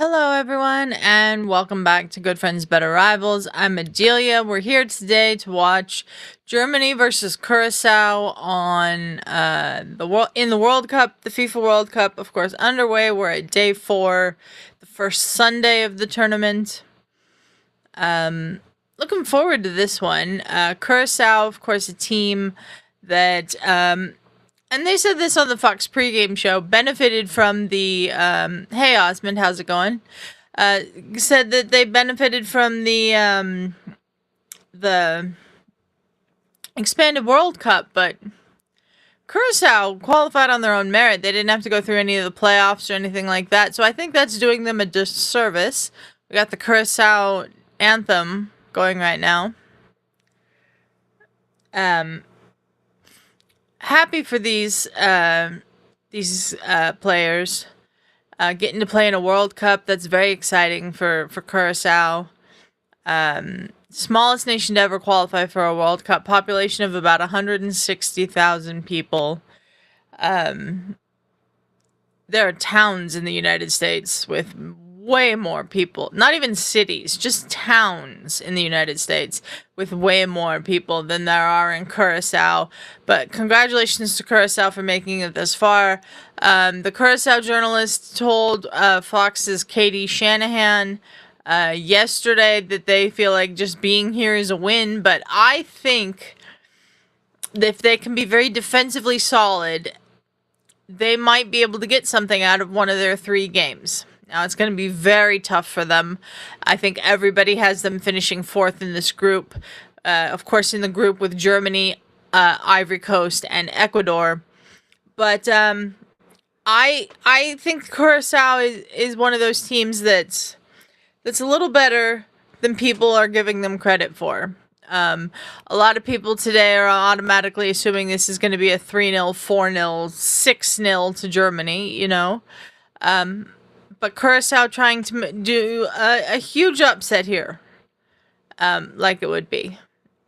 Hello, everyone, and welcome back to Good Friends, Better Rivals. I'm Adelia. We're here today to watch Germany versus Curaçao on the World Cup, the FIFA World Cup, of course, underway. We're at day 4, the first Sunday of the tournament. Looking forward to this one. Curaçao, of course, a team that and they said this on the Fox pregame show, benefited from the, hey Osmond, how's it going? Said that they benefited from the expanded World Cup, but Curaçao qualified on their own merit. They didn't have to go through any of the playoffs or anything like that, so I think that's doing them a disservice. We got the Curaçao anthem going right now. Happy for these players getting to play in a World Cup. That's very exciting for Curaçao. Smallest nation to ever qualify for a World Cup. Population of about 160,000 people. There are towns in the United States with way more people, not even cities, just towns in the United States with way more people than there are in Curaçao. But congratulations to Curaçao for making it this far. The Curaçao journalist told Fox's Katie Shanahan yesterday that they feel like just being here is a win, but I think if they can be very defensively solid, they might be able to get something out of one of their 3 games. Now, it's going to be very tough for them. I think everybody has them finishing 4th in this group. Of course, in the group with Germany, Ivory Coast, and Ecuador. But I think Curaçao is one of those teams that's a little better than people are giving them credit for. A lot of people today are automatically assuming this is going to be a 3-0, 4-0, 6-0 to Germany, you know. But Curaçao trying to do a huge upset here, like it would be.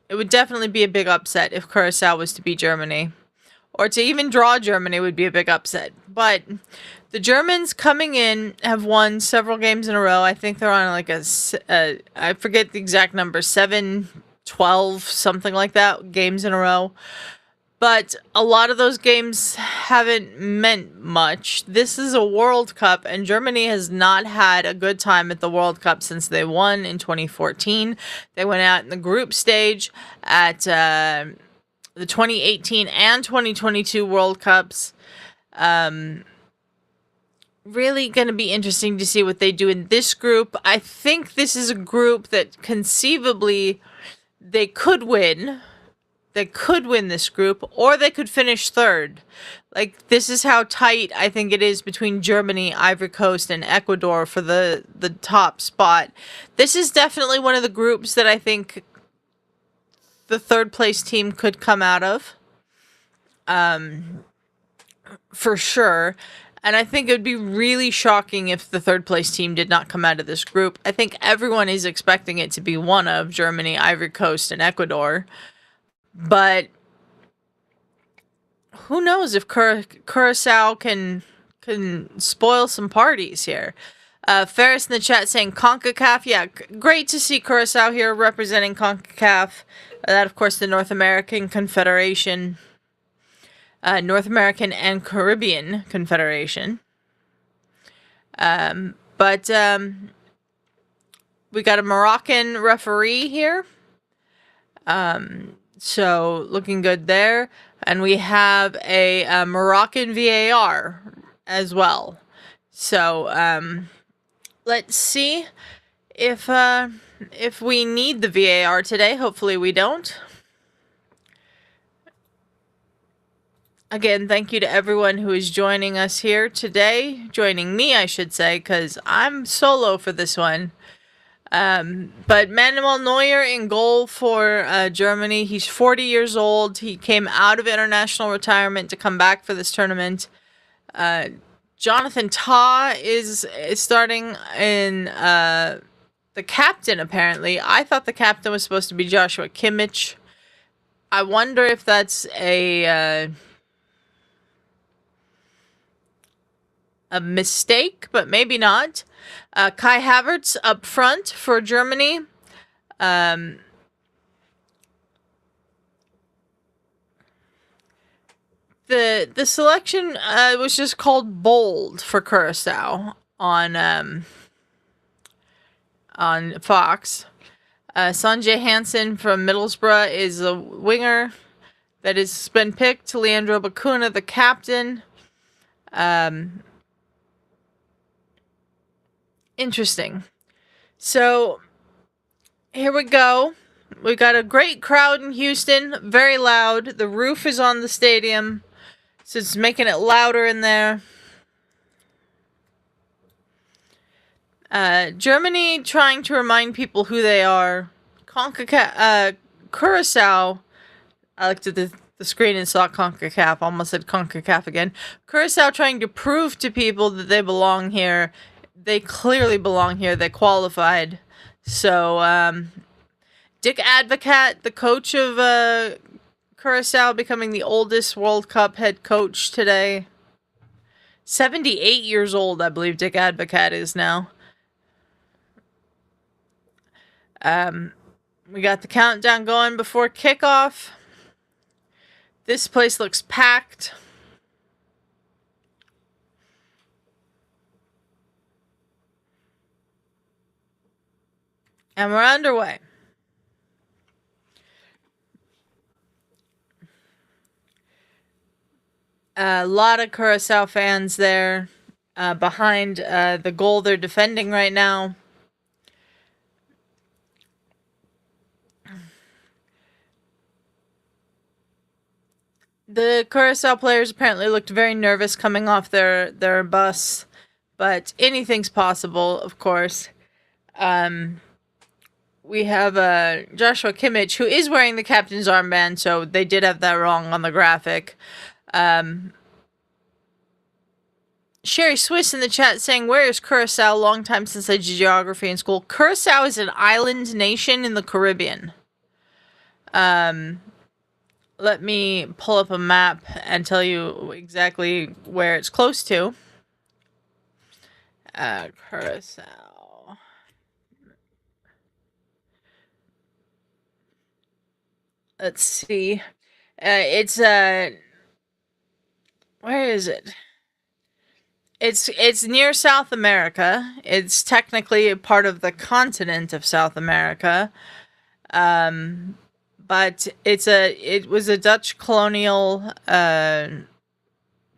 It would definitely be a big upset if Curaçao was to beat Germany. Or to even draw Germany would be a big upset. But the Germans coming in have won several games in a row. I think they're on like I forget the exact number, 7, 12, something like that, games in a row. But a lot of those games haven't meant much. This is a World Cup, and Germany has not had a good time at the World Cup since they won in 2014. They went out in the group stage at the 2018 and 2022 World Cups. Really going to be interesting to see what they do in this group. I think this is a group that conceivably they could win. They could win this group, or they could finish 3rd. Like, this is how tight I think it is between Germany, Ivory Coast, and Ecuador for the top spot. This is definitely one of the groups that I think the 3rd place team could come out of. For sure. And I think it would be really shocking if the 3rd place team did not come out of this group. I think everyone is expecting it to be one of Germany, Ivory Coast, and Ecuador. But who knows if Curaçao can spoil some parties here. Ferris in the chat saying CONCACAF. Yeah, great to see Curaçao here representing CONCACAF. That, of course, the North American Confederation. North American and Caribbean Confederation. But we got a Moroccan referee here. So, looking good there. And we have a Moroccan VAR as well. So, let's see if we need the VAR today. Hopefully we don't. Again, thank you to everyone who is joining us here today. Joining me, I should say, because I'm solo for this one. But Manuel Neuer in goal for Germany. He's 40 years old. He came out of international retirement to come back for this tournament. Jonathan Tah is starting in the captain, apparently. I thought the captain was supposed to be Joshua Kimmich. I wonder if that's a a mistake, but maybe not. Kai Havertz up front for Germany. The selection was just called bold for Curaçao on Fox. Sanjay Hansen from Middlesbrough is a winger that has been picked. Leandro Bacuna, the captain. Interesting. So, here we go. We got a great crowd in Houston. Very loud. The roof is on the stadium, so it's making it louder in there. Germany trying to remind people who they are. Curaçao. I looked at the screen and saw CONCACAF. Almost said CONCACAF again. Curaçao trying to prove to people that they belong here. They clearly belong here. They qualified. So, Dick Advocat, the coach of Curaçao, becoming the oldest World Cup head coach today. 78 years old, I believe Dick Advocat is now. We got the countdown going before kickoff. This place looks packed. And we're underway. A lot of Curaçao fans there behind the goal they're defending right now. The Curaçao players apparently looked very nervous coming off their bus, but anything's possible, of course. We have Joshua Kimmich, who is wearing the captain's armband, so they did have that wrong on the graphic. Sherry Swiss in the chat saying, "Where is Curaçao? Long time since I did geography in school." Curaçao is an island nation in the Caribbean. Let me pull up a map and tell you exactly where it's close to. Curaçao. Let's see. It's where is it? It's near South America. It's technically a part of the continent of South America. But it was a Dutch colonial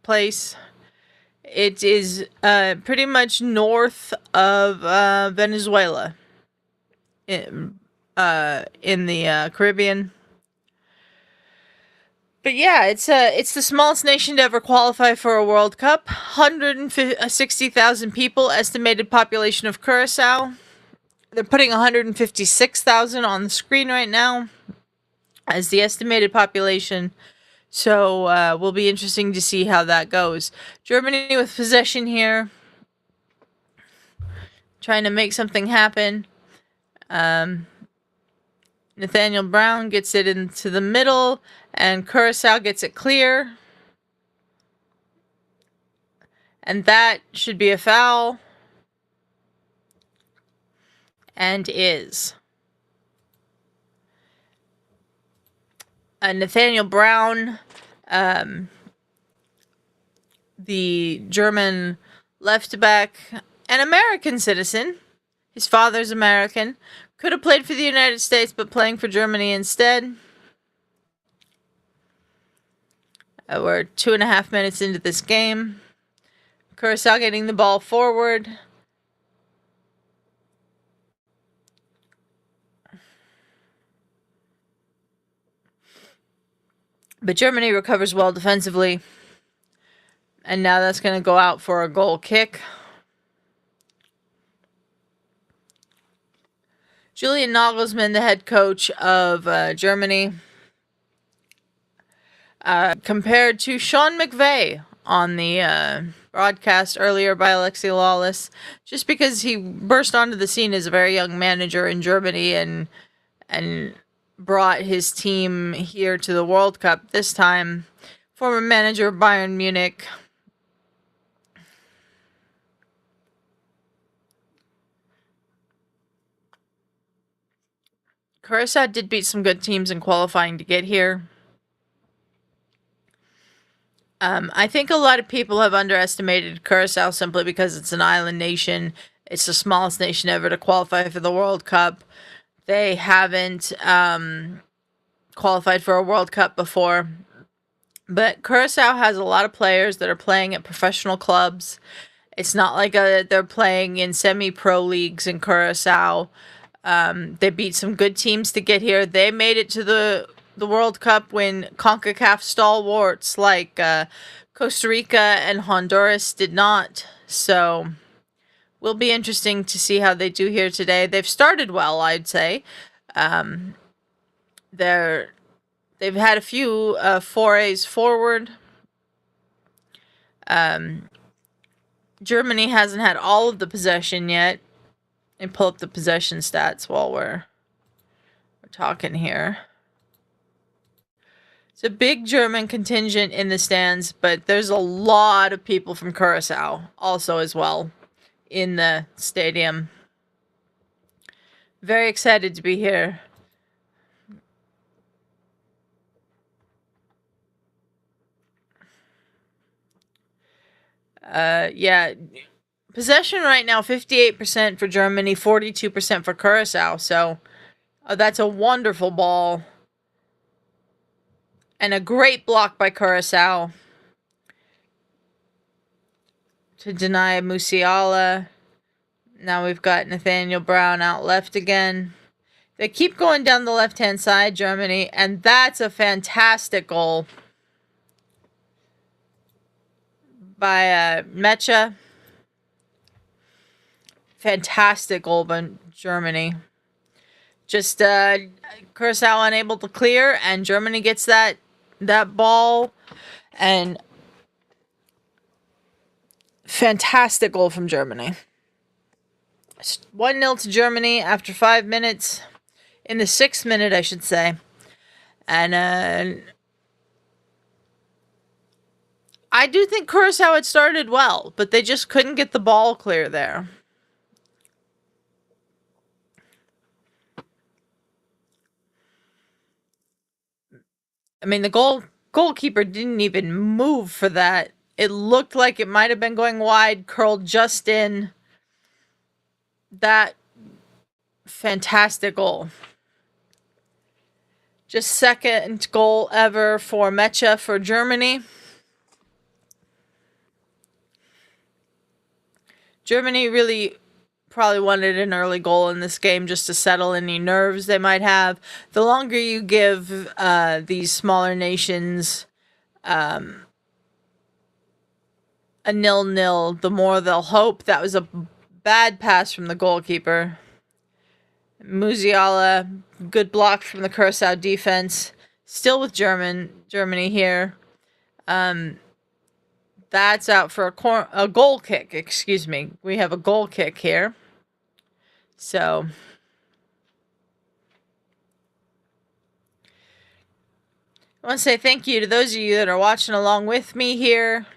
place. It is pretty much north of Venezuela in the Caribbean. But yeah, it's the smallest nation to ever qualify for a World Cup. 160,000 people, estimated population of Curaçao. They're putting 156,000 on the screen right now as the estimated population. So will be interesting to see how that goes. Germany with possession here, trying to make something happen. Nathaniel Brown gets it into the middle, and Curaçao gets it clear. And that should be a foul. And is. Nathaniel Brown, the German left back, an American citizen. His father's American. Could have played for the United States, but playing for Germany instead. We're 2.5 minutes into this game. Curaçao getting the ball forward. But Germany recovers well defensively. And now that's going to go out for a goal kick. Julian Nagelsmann, the head coach of Germany, compared to Sean McVay on the broadcast earlier by Alexi Lawless, just because he burst onto the scene as a very young manager in Germany and brought his team here to the World Cup this time. Former manager of Bayern Munich. Curaçao did beat some good teams in qualifying to get here. I think a lot of people have underestimated Curaçao simply because it's an island nation. It's the smallest nation ever to qualify for the World Cup. They haven't qualified for a World Cup before. But Curaçao has a lot of players that are playing at professional clubs. It's not like they're playing in semi-pro leagues in Curaçao. They beat some good teams to get here. They made it to the World Cup when CONCACAF stalwarts like Costa Rica and Honduras did not. So will be interesting to see how they do here today. They've started well, I'd say. They've had a few forays forward. Germany hasn't had all of the possession yet. And pull up the possession stats while we're talking here. It's a big German contingent in the stands, but there's a lot of people from Curaçao also as well in the stadium. Very excited to be here. Yeah. Possession right now, 58% for Germany, 42% for Curaçao. So that's a wonderful ball. And a great block by Curaçao to deny Musiala. Now we've got Nathaniel Brown out left again. They keep going down the left-hand side, Germany, and that's a fantastic goal by Mecha. Fantastic goal by Germany. Just Curaçao unable to clear, and Germany gets that ball. And fantastic goal from Germany. 1-0 to Germany after 5 minutes. In the 6th minute, I should say. And I do think Curaçao had started well, but they just couldn't get the ball clear there. I mean, the goalkeeper didn't even move for that. It looked like it might have been going wide, curled just in. That fantastic goal. Just second goal ever for Mecha for Germany. Germany really probably wanted an early goal in this game just to settle any nerves they might have. The longer you give these smaller nations a 0-0, the more they'll hope. That was a bad pass from the goalkeeper. Musiala, good block from the Curaçao defense. Still with Germany here. That's out for a goal kick, excuse me. We have a goal kick here. So I want to say thank you to those of you that are watching along with me here.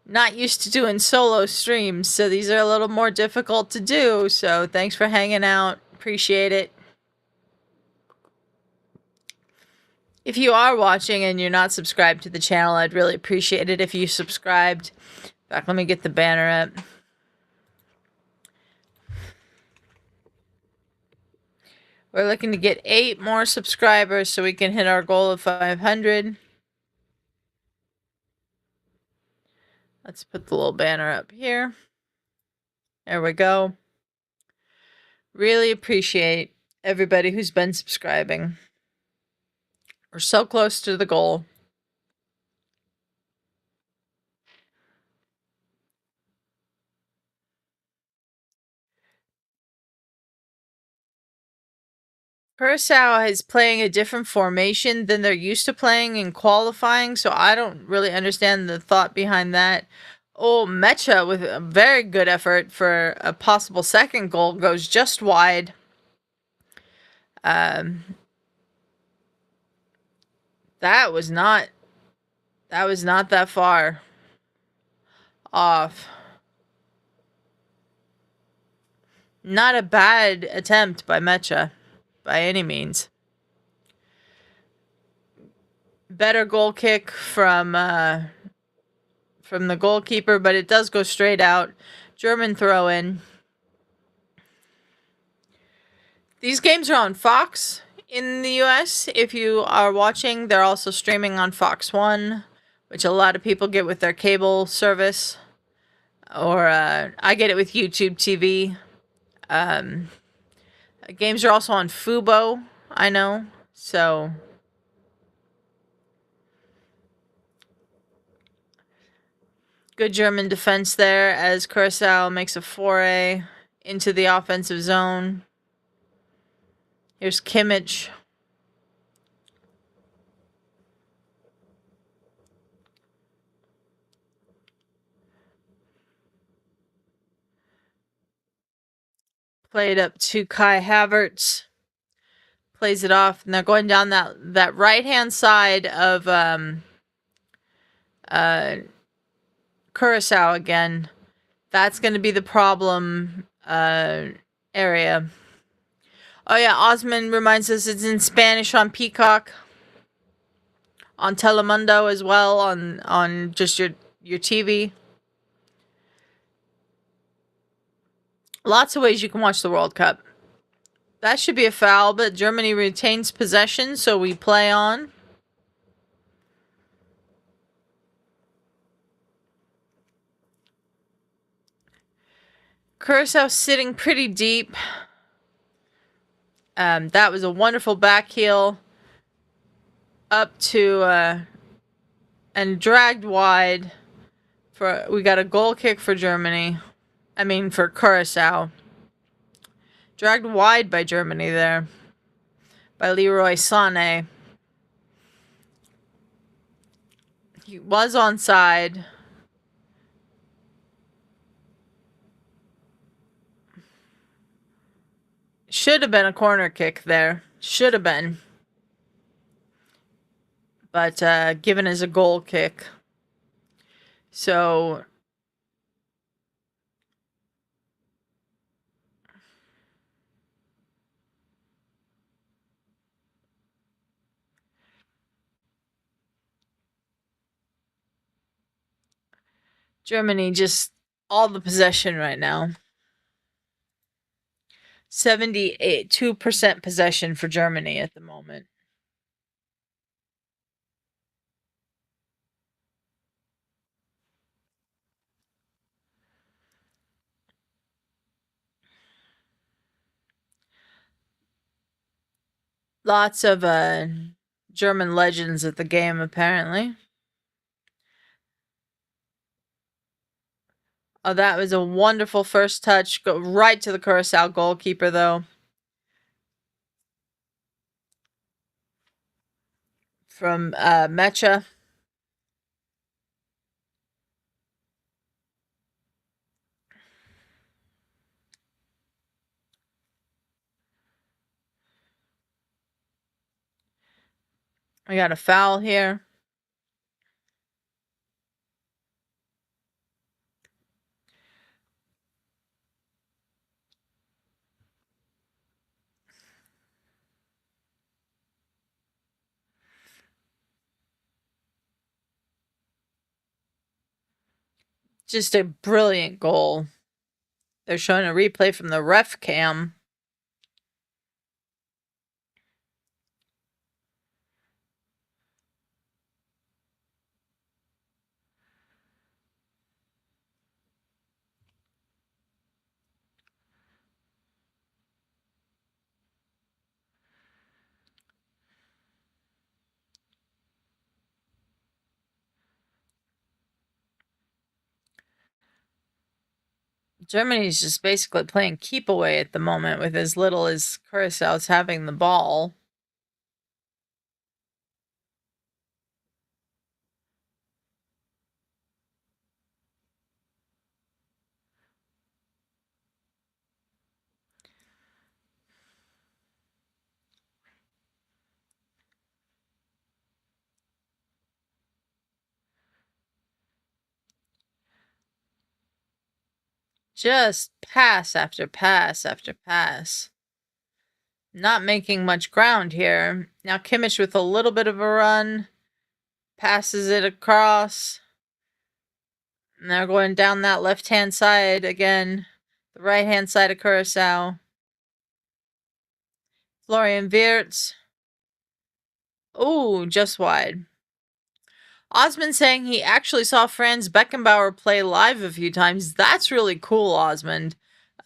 Not used to doing solo streams, so these are a little more difficult to do. So thanks for hanging out. Appreciate it. If you are watching and you're not subscribed to the channel, I'd really appreciate it if you subscribed. In fact, let me get the banner up. We're looking to get 8 more subscribers so we can hit our goal of 500. Let's put the little banner up here. There we go. Really appreciate everybody who's been subscribing. We're so close to the goal. Curaçao is playing a different formation than they're used to playing in qualifying, so I don't really understand the thought behind that. Oh, Mecha with a very good effort for a possible second goal goes just wide. That was not that far off. Not a bad attempt by Mecha. by any means. Better goal kick from the goalkeeper, but it does go straight out. German throw in. These games are on Fox in the US. If you are watching, they're also streaming on Fox 1, which a lot of people get with their cable service. Or I get it with YouTube TV. Games are also on Fubo, I know. So good German defense there as Curaçao makes a foray into the offensive zone. Here's Kimmich. Played up to Kai Havertz. Plays it off, and they're going down that right-hand side of Curaçao again. That's going to be the problem area. Oh yeah, Osman reminds us it's in Spanish on Peacock, on Telemundo as well, on just your TV. Lots of ways you can watch the World Cup. That should be a foul, but Germany retains possession, so we play on. Curaçao sitting pretty deep. That was a wonderful back heel up to and dragged wide. We got a goal kick for Germany. I mean for Curaçao. Dragged wide by Germany there. By Leroy Sané. He was onside. Should have been a corner kick there. Should have been. But given as a goal kick. So Germany just all the possession right now. 72% possession for Germany at the moment. Lots of German legends at the game, apparently. Oh, that was a wonderful first touch. Go right to the Curaçao goalkeeper, though. From Mecha. We got a foul here. Just a brilliant goal. They're showing a replay from the ref cam. Germany's just basically playing keep away at the moment with as little as Curaçao's having the ball. Just pass after pass after pass. Not making much ground here. Now Kimmich with a little bit of a run. Passes it across. And they're going down that left-hand side again. The right-hand side of Curaçao. Florian Wirtz. Ooh, just wide. Osmond saying he actually saw Franz Beckenbauer play live a few times. That's really cool, Osmond.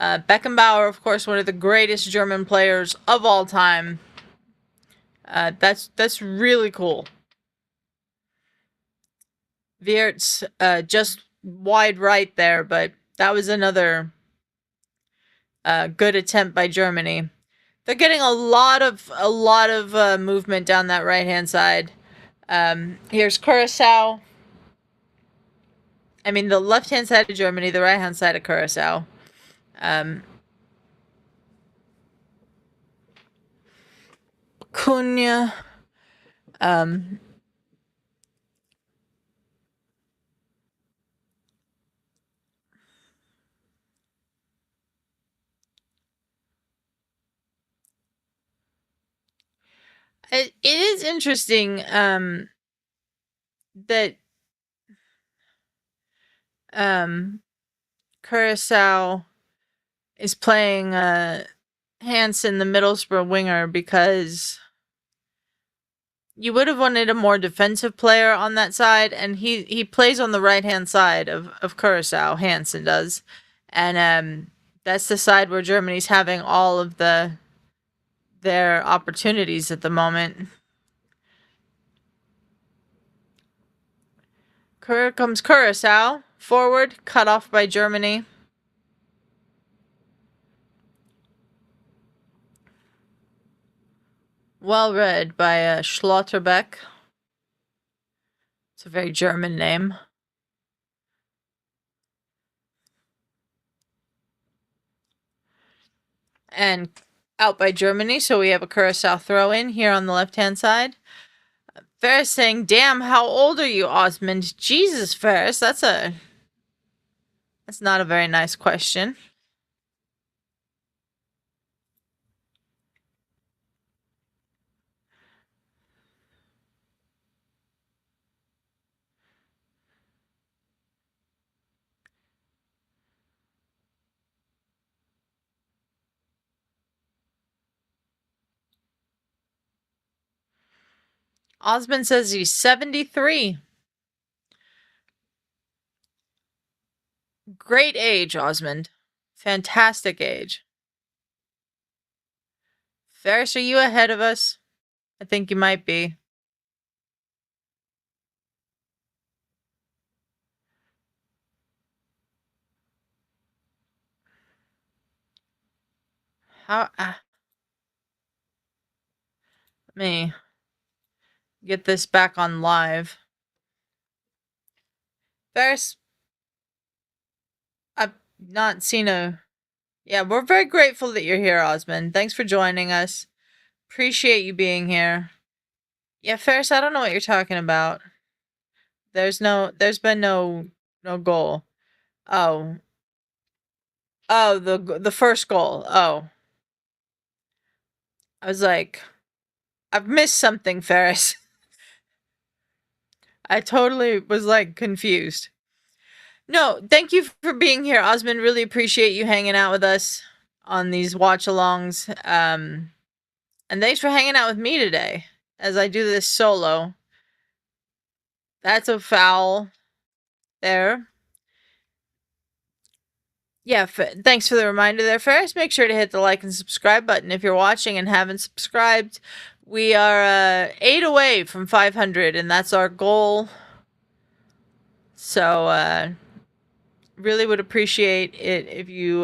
Beckenbauer, of course, one of the greatest German players of all time. That's really cool. Wirtz, just wide right there, but that was another good attempt by Germany. They're getting a lot of movement down that right hand side. Here's Curaçao. I mean, the left hand side of Germany, the right hand side of Curaçao. Cunha. It is interesting that Curaçao is playing Hansen, the Middlesbrough winger, because you would have wanted a more defensive player on that side, and he plays on the right-hand side of Curaçao, Hansen does. And that's the side where Germany's having all of their opportunities at the moment. Here comes Curaçao. Forward, cut off by Germany. Well read by Schlotterbeck. It's a very German name. And out by Germany, so we have a Curaçao throw-in here on the left-hand side. Ferris saying, damn, how old are you, Osmond? Jesus, Ferris, that's not a very nice question. Osmond says he's 73. Great age, Osmond. Fantastic age. Ferris, are you ahead of us? I think you might be. How? Let me get this back on live. Ferris, I've not seen a... Yeah, we're very grateful that you're here, Osmond. Thanks for joining us. Appreciate you being here. Yeah, Ferris, I don't know what you're talking about. There's been no goal. Oh. Oh, the first goal. Oh. I was like, I've missed something, Ferris. I totally was like confused. No, thank you for being here, Osmond. Really appreciate you hanging out with us on these watch-alongs. And thanks for hanging out with me today as I do this solo. That's a foul there. Yeah, thanks for the reminder there, Ferris. Make sure to hit the like and subscribe button if you're watching and haven't subscribed. We are 8 away from 500, and that's our goal. So, really would appreciate it if you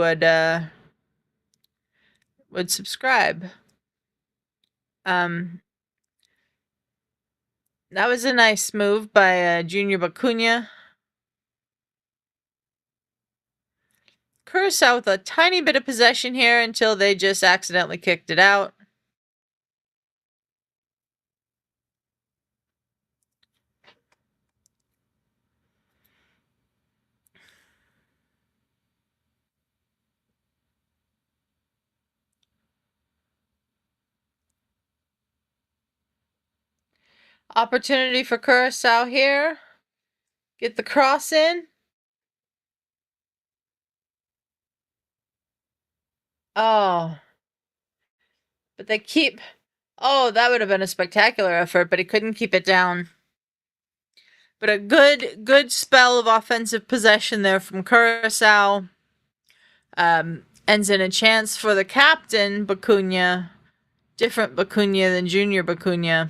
would subscribe. That was a nice move by Junior Bacunia. Curaçao with a tiny bit of possession here until they just accidentally kicked it out. Opportunity for Curaçao here. Get the cross in. Oh. But they keep... Oh, that would have been a spectacular effort, but he couldn't keep it down. But a good spell of offensive possession there from Curaçao. Ends in a chance for the captain, Bacuna. Different Bacuna than Junior Bacuna.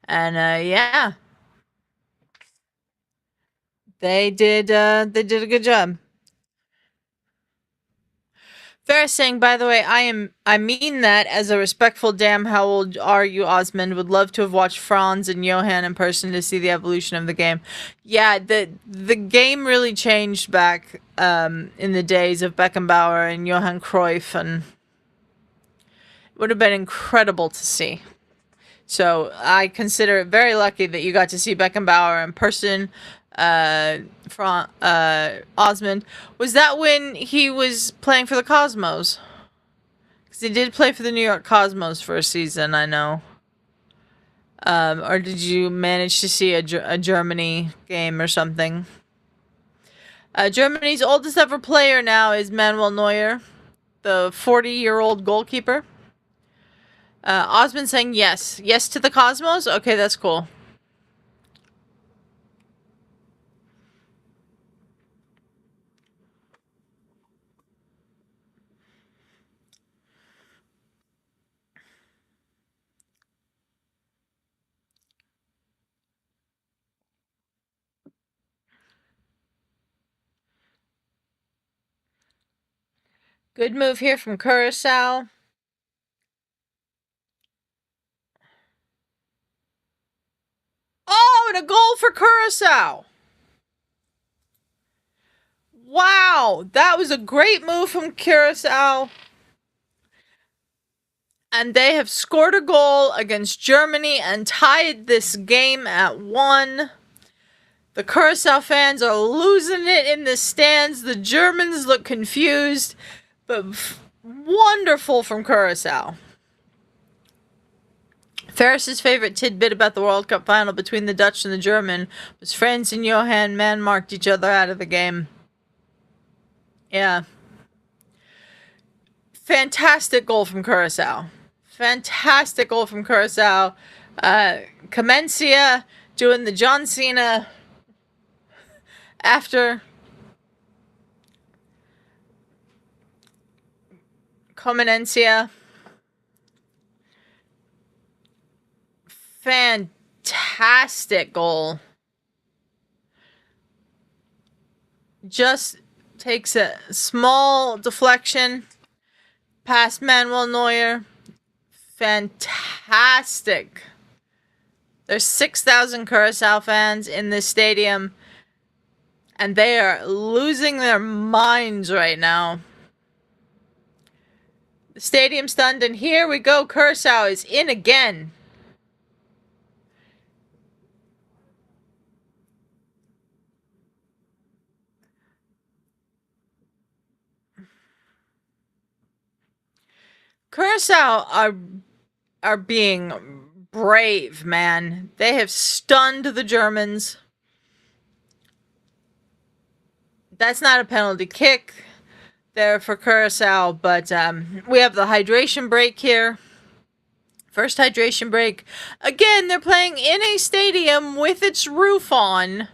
And, yeah. They did a good job. Ferris saying, by the way, I mean that as a respectful damn how old are you, Osmond? Would love to have watched Franz and Johan in person to see the evolution of the game. Yeah, the game really changed back in the days of Beckenbauer and Johan Cruyff, and it would have been incredible to see. So I consider it very lucky that you got to see Beckenbauer in person. Osmond, was that when he was playing for the Cosmos? Because he did play for the New York Cosmos for a season, I know. Or did you manage to see a Germany game or something? Germany's oldest ever player now is Manuel Neuer, the 40-year-old goalkeeper. Osmond saying yes. Yes to the Cosmos? Okay, that's cool. Good move here from Curaçao. Oh, and a goal for Curaçao. Wow, that was a great move from Curaçao. And they have scored a goal against Germany and tied this game at 1. The Curaçao fans are losing it in the stands. The Germans look confused, but wonderful from Curaçao. Ferris's favorite tidbit about the World Cup final between the Dutch and the German was Franz and Johan man-marked each other out of the game. Yeah. Fantastic goal from Curaçao. Fantastic goal from Curaçao. Comencia doing the John Cena after Comencia. Fantastic goal. Just takes a small deflection past Manuel Neuer. Fantastic. There's 6,000 Curaçao fans in this stadium, and they are losing their minds right now. The stadium's stunned, and here we go. Curaçao is in again. Curaçao are being brave, man. They have stunned the Germans. That's not a penalty kick there for Curaçao, but we have the hydration break here. First hydration break. Again, they're playing in a stadium with its roof on,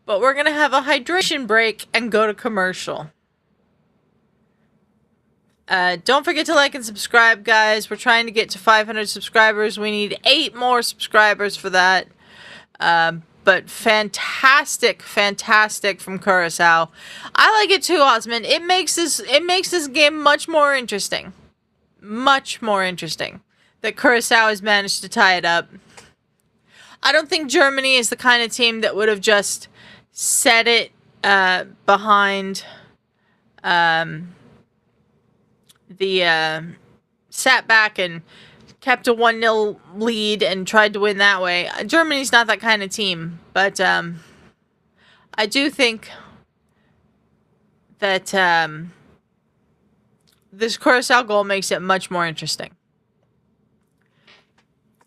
but we're going to have a hydration break and go to commercial. Don't forget to like and subscribe, guys. We're trying to get to 500 subscribers. We need 8 more subscribers for that. But fantastic from Curaçao. I like it too, Osmond. It makes this game much more interesting. Much more interesting that Curaçao has managed to tie it up. I don't think Germany is the kind of team that would have just set it behind sat back and kept a 1-0 lead and tried to win that way. Germany's not that kind of team, but I do think that this Curaçao goal makes it much more interesting.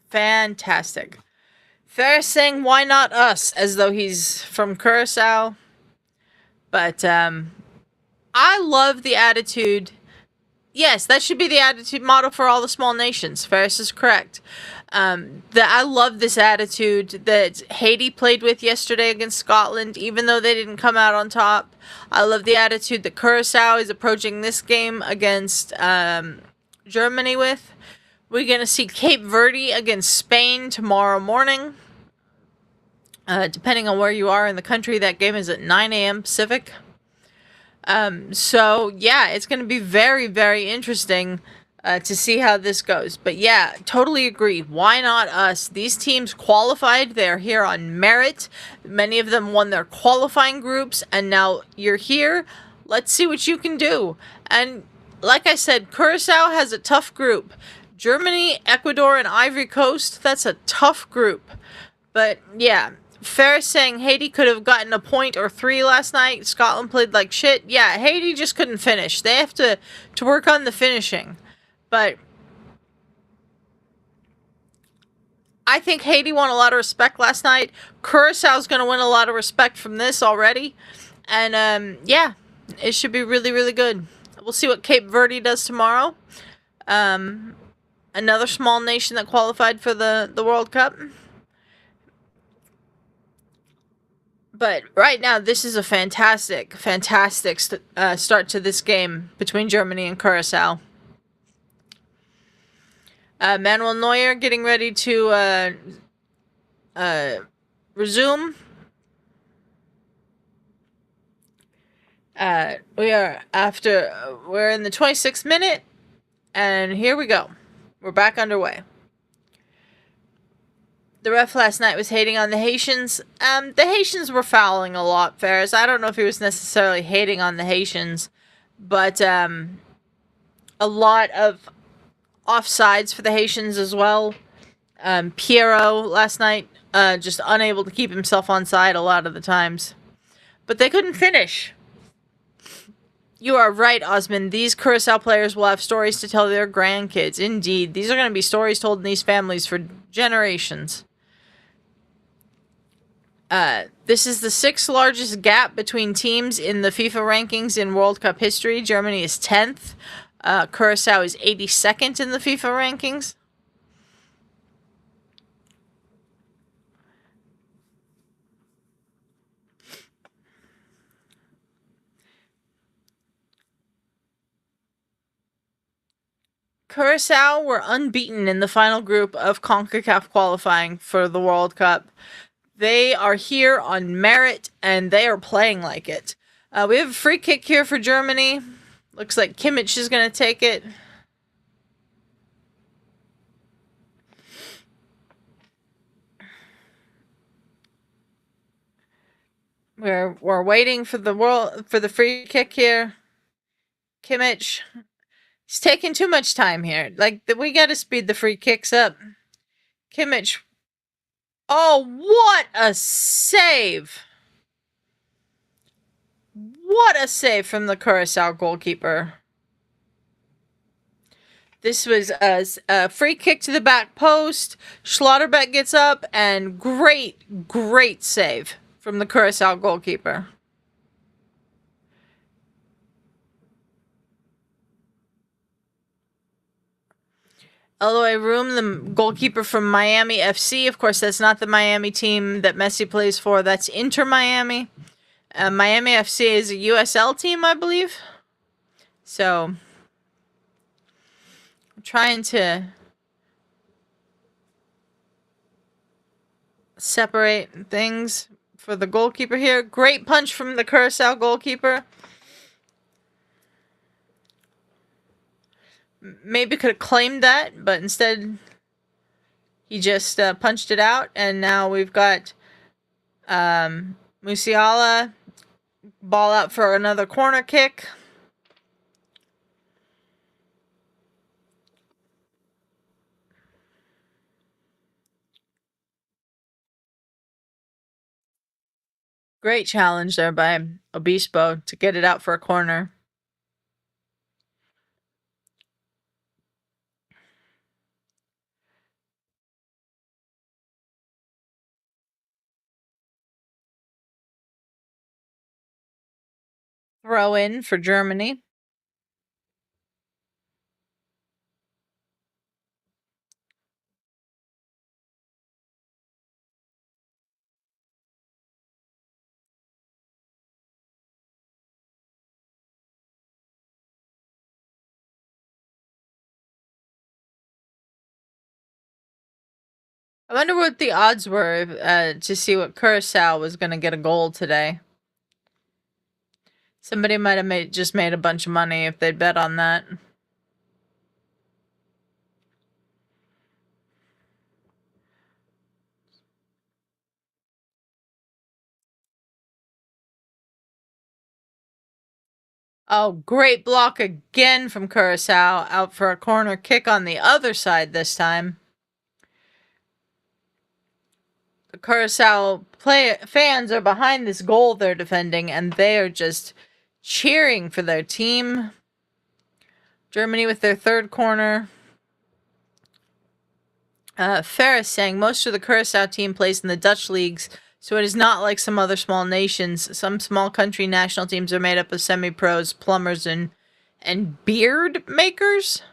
Fantastic. Ferris saying, why not us? As though he's from Curaçao. But I love the attitude. Yes, that should be the attitude motto for all the small nations. Ferris is correct. I love this attitude that Haiti played with yesterday against Scotland, even though they didn't come out on top. I love the attitude that Curaçao is approaching this game against Germany with. We're going to see Cape Verde against Spain tomorrow morning. Depending on where you are in the country, that game is at 9 a.m. Pacific. So, yeah, it's going to be very, very interesting to see how this goes. But, yeah, totally agree. Why not us? These teams qualified. They're here on merit. Many of them won their qualifying groups, and now you're here. Let's see what you can do. And, like I said, Curaçao has a tough group. Germany, Ecuador, and Ivory Coast, that's a tough group. But, yeah, Ferris saying Haiti could have gotten a point or 3 last night. Scotland played like shit. Yeah, Haiti just couldn't finish. They have to work on the finishing. But I think Haiti won a lot of respect last night. Curaçao's going to win a lot of respect from this already. And, yeah, it should be really, really good. We'll see what Cape Verde does tomorrow. Another small nation that qualified for the World Cup. But right now, this is a fantastic, fantastic start to this game between Germany and Curaçao. Manuel Neuer getting ready to resume. We're in the 26th minute, and here we go. We're back underway. The ref last night was hating on the Haitians. The Haitians were fouling a lot, Ferris. I don't know if he was necessarily hating on the Haitians, but a lot of offsides for the Haitians as well. Piero last night just unable to keep himself on side a lot of the times. But they couldn't finish. You are right, Osmond. These Curaçao players will have stories to tell their grandkids. Indeed, these are going to be stories told in these families for generations. This is the 6th largest gap between teams in the FIFA rankings in World Cup history. Germany is 10th. Curaçao is 82nd in the FIFA rankings. Curaçao were unbeaten in the final group of CONCACAF qualifying for the World Cup. They are here on merit, and they are playing like it. We have a free kick here for Germany. Looks like Kimmich is going to take it. We're waiting for the free kick here. Kimmich. He's taking too much time here. We got to speed the free kicks up. Kimmich. Oh, what a save! What a save from the Curaçao goalkeeper. This was a free kick to the back post. Schlotterbeck gets up, and great save from the Curaçao goalkeeper. Eloy Room, the goalkeeper from Miami FC. Of course, that's not the Miami team that Messi plays for. That's Inter Miami. Miami FC is a USL team, I believe. So, I'm trying to separate things for the goalkeeper here. Great punch from the Curaçao goalkeeper. Maybe could have claimed that, but instead he just punched it out. And now we've got Musiala, ball out for another corner kick. Great challenge there by Obispo to get it out for a corner. Throw in for Germany. I wonder what the odds were to see what Curaçao was going to get a goal today. Somebody might have just made a bunch of money if they'd bet on that. Oh, great block again from Curaçao. Out for a corner kick on the other side this time. The Curaçao fans are behind this goal they're defending, and they are just cheering for their team. Germany with their third corner. Ferris saying most of the Curaçao team plays in the Dutch leagues, so it is not like some other small nations. Some small country national teams are made up of semi-pros, plumbers, and beard makers.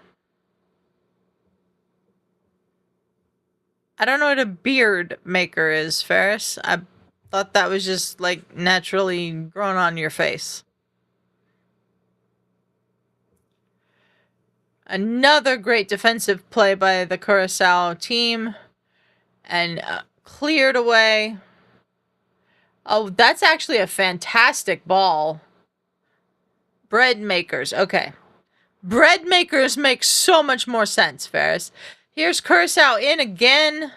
I don't know what a beard maker is, Ferris. I thought that was just like naturally grown on your face. Another great defensive play by the Curaçao team. And cleared away. Oh, that's actually a fantastic ball. Bread makers. Okay. Bread makers make so much more sense, Ferris. Here's Curaçao in again.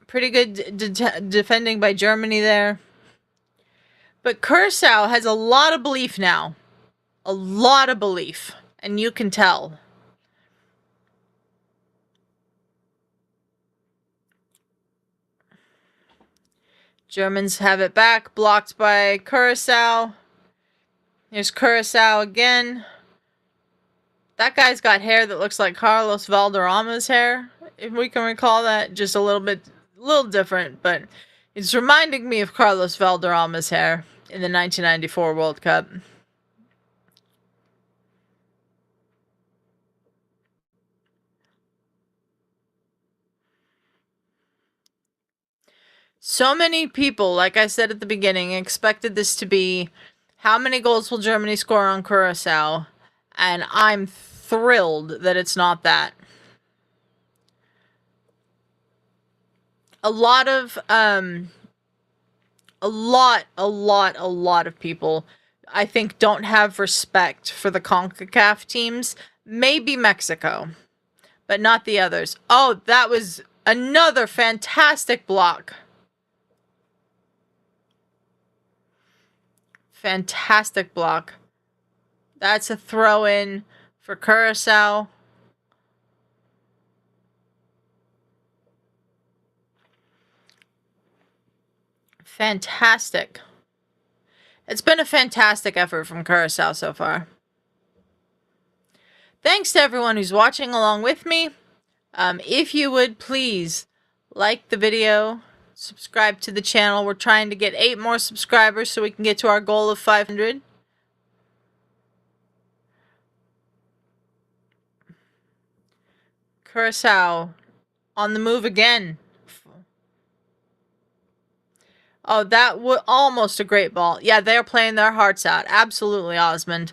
Pretty good defending by Germany there. But Curaçao has a lot of belief now. A lot of belief. And you can tell. Germans have it back. Blocked by Curaçao. Here's Curaçao again. That guy's got hair that looks like Carlos Valderrama's hair, if we can recall that. Just a little different, but it's reminding me of Carlos Valderrama's hair in the 1994 World Cup. So many people, like I said at the beginning, expected this to be how many goals will Germany score on Curaçao, and I'm thrilled that it's not that. A lot of people, I think, don't have respect for the CONCACAF teams. Maybe Mexico, but not the others. Oh, that was another fantastic block. Fantastic block. That's a throw-in for Curaçao. Fantastic. It's been a fantastic effort from Curaçao so far. Thanks to everyone who's watching along with me. If you would please like the video, subscribe to the channel. We're trying to get 8 more subscribers so we can get to our goal of 500. Curaçao on the move again. Oh, that was almost a great ball. Yeah, they're playing their hearts out. Absolutely, Osmond.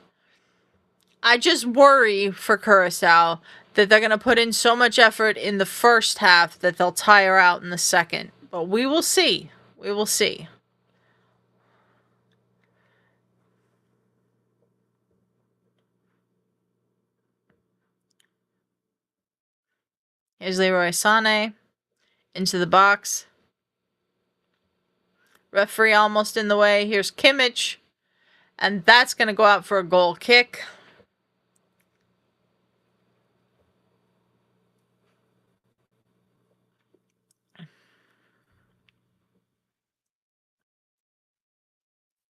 I just worry for Curaçao that they're going to put in so much effort in the first half that they'll tire out in the second. But we will see. We will see. Here's Leroy Sané into the box. Referee almost in the way. Here's Kimmich. And that's going to go out for a goal kick.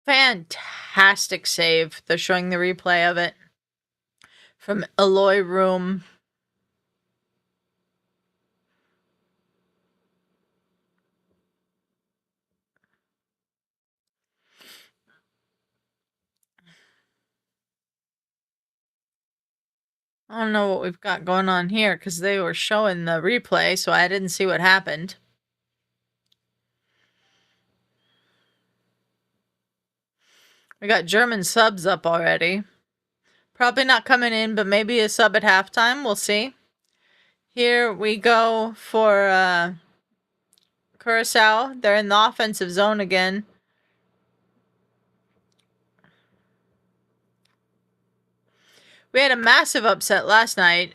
Fantastic save. They're showing the replay of it from Eloy Room. I don't know what we've got going on here because they were showing the replay, so I didn't see what happened. We got German subs up already. Probably not coming in, but maybe a sub at halftime. We'll see. Here we go for Curaçao. They're in the offensive zone again. We had a massive upset last night,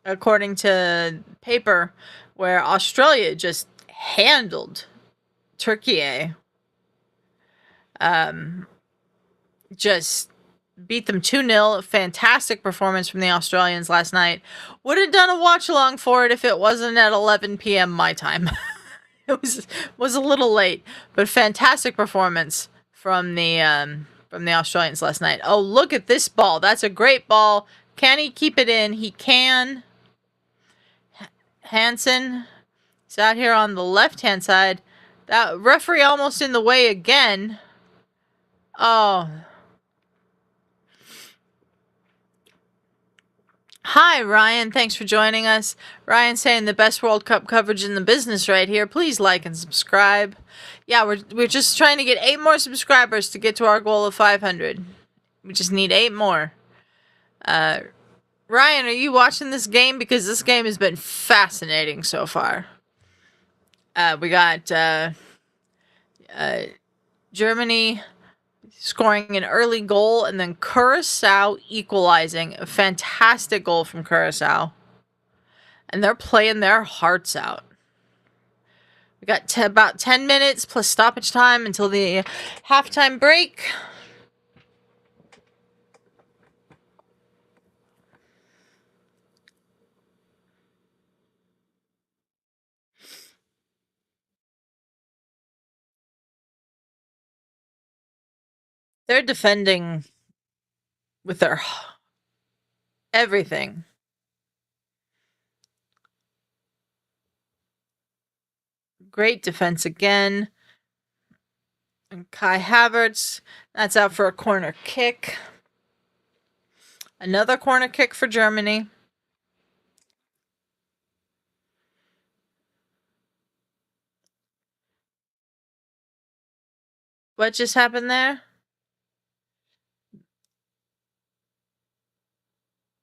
according to paper, where Australia just handled Turkey. Just beat them 2-0. Fantastic performance from the Australians last night. Would have done a watch along for it if it wasn't at 11 p.m. my time. It was a little late, but fantastic performance from the Australians last night. Oh, look at this ball. That's a great ball. Can he keep it in? He can. Hansen is out here on the left-hand side. That referee almost in the way again. Oh. Hi, Ryan. Thanks for joining us. Ryan saying the best World Cup coverage in the business right here. Please like and subscribe. Yeah, we're just trying to get 8 more subscribers to get to our goal of 500. We just need 8 more. Ryan, are you watching this game? Because this game has been fascinating so far. We got Germany scoring an early goal, and then Curaçao equalizing. A fantastic goal from Curaçao. And they're playing their hearts out. We got about 10 minutes plus stoppage time until the halftime break. They're defending with their everything. Great defense again. And Kai Havertz, that's out for a corner kick. Another corner kick for Germany. What just happened there?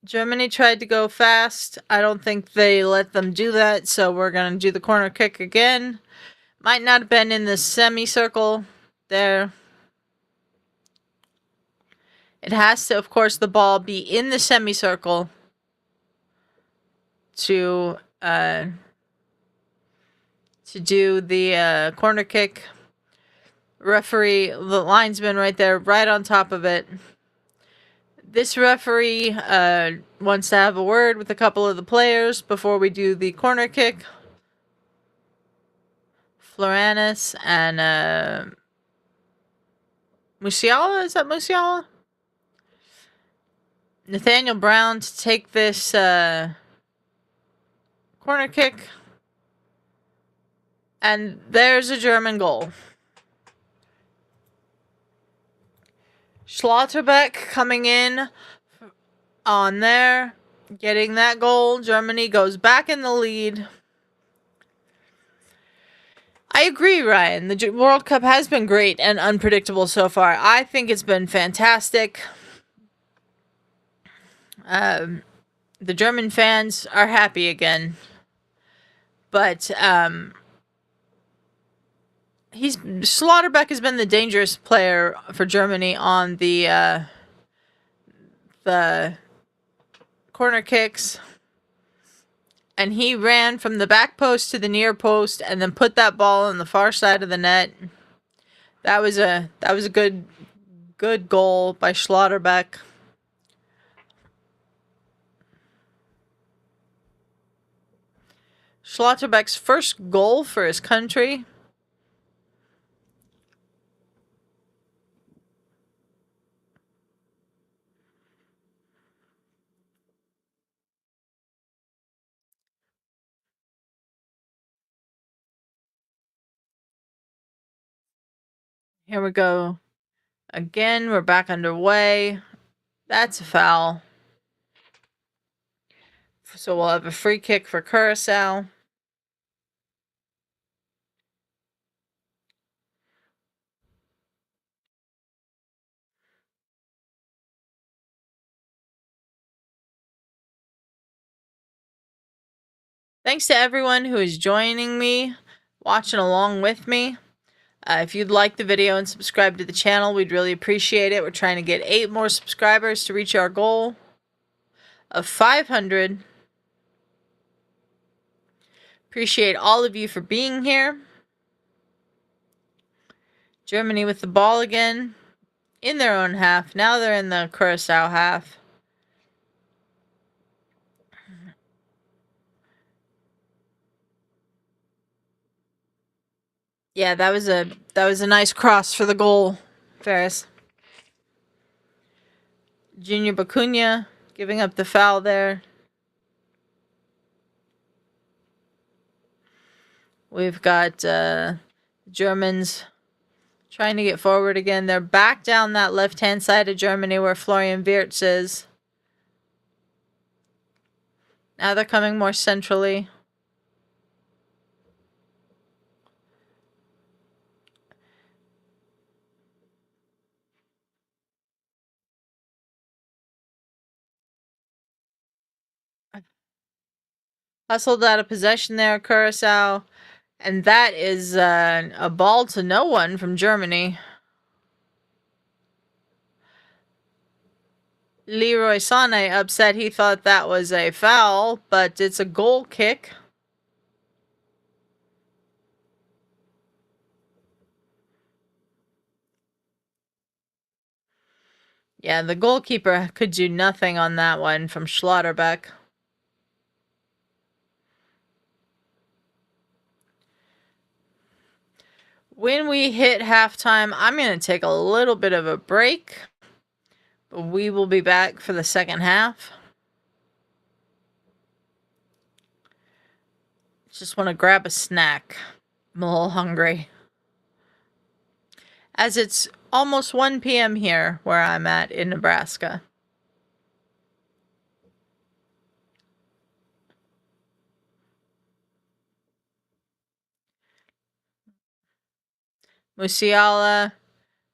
Germany tried to go fast. I don't think they let them do that, so we're going to do the corner kick again. Might not have been in the semicircle there. It has to, of course, the ball be in the semicircle to do the corner kick. Referee, the linesman right there, right on top of it. This referee wants to have a word with a couple of the players before we do the corner kick. Floranis and Musiala? Is that Musiala? Nathaniel Brown to take this corner kick. And there's a German goal. Schlotterbeck coming in on there, getting that goal. Germany goes back in the lead. I agree, Ryan. The World Cup has been great and unpredictable so far. I think it's been fantastic. The German fans are happy again. But Schlotterbeck has been the dangerous player for Germany on the corner kicks. And he ran from the back post to the near post and then put that ball on the far side of the net. That was a good goal by Schlotterbeck. Schlotterbeck's first goal for his country. Here we go. Again, we're back underway. That's a foul. So we'll have a free kick for Curaçao. Thanks to everyone who is joining me, watching along with me. If you'd like the video and subscribe to the channel, we'd really appreciate it. We're trying to get 8 more subscribers to reach our goal of 500. Appreciate all of you for being here. Germany with the ball again in their own half. Now they're in the Curaçao half. Yeah, that was a nice cross for the goal, Ferris. Junior Bacuna giving up the foul there. We've got Germans trying to get forward again. They're back down that left-hand side of Germany where Florian Wirtz is. Now they're coming more centrally. Hustled out of possession there, Curaçao. And that is a ball to no one from Germany. Leroy Sané upset. He thought that was a foul, but it's a goal kick. Yeah, the goalkeeper could do nothing on that one from Schlotterbeck. When we hit halftime, I'm going to take a little bit of a break. But we will be back for the second half. Just want to grab a snack. I'm a little hungry. As it's almost 1 p.m. here where I'm at in Nebraska. Musiala,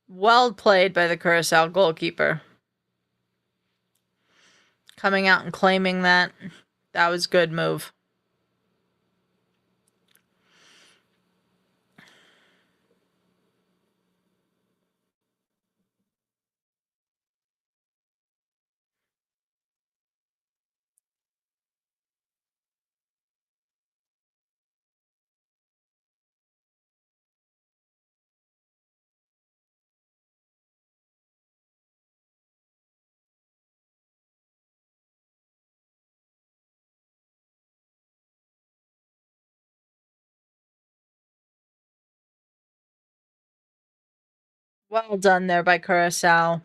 well played by the Curaçao goalkeeper. Coming out and claiming that. That was a good move. Well done there by Curaçao.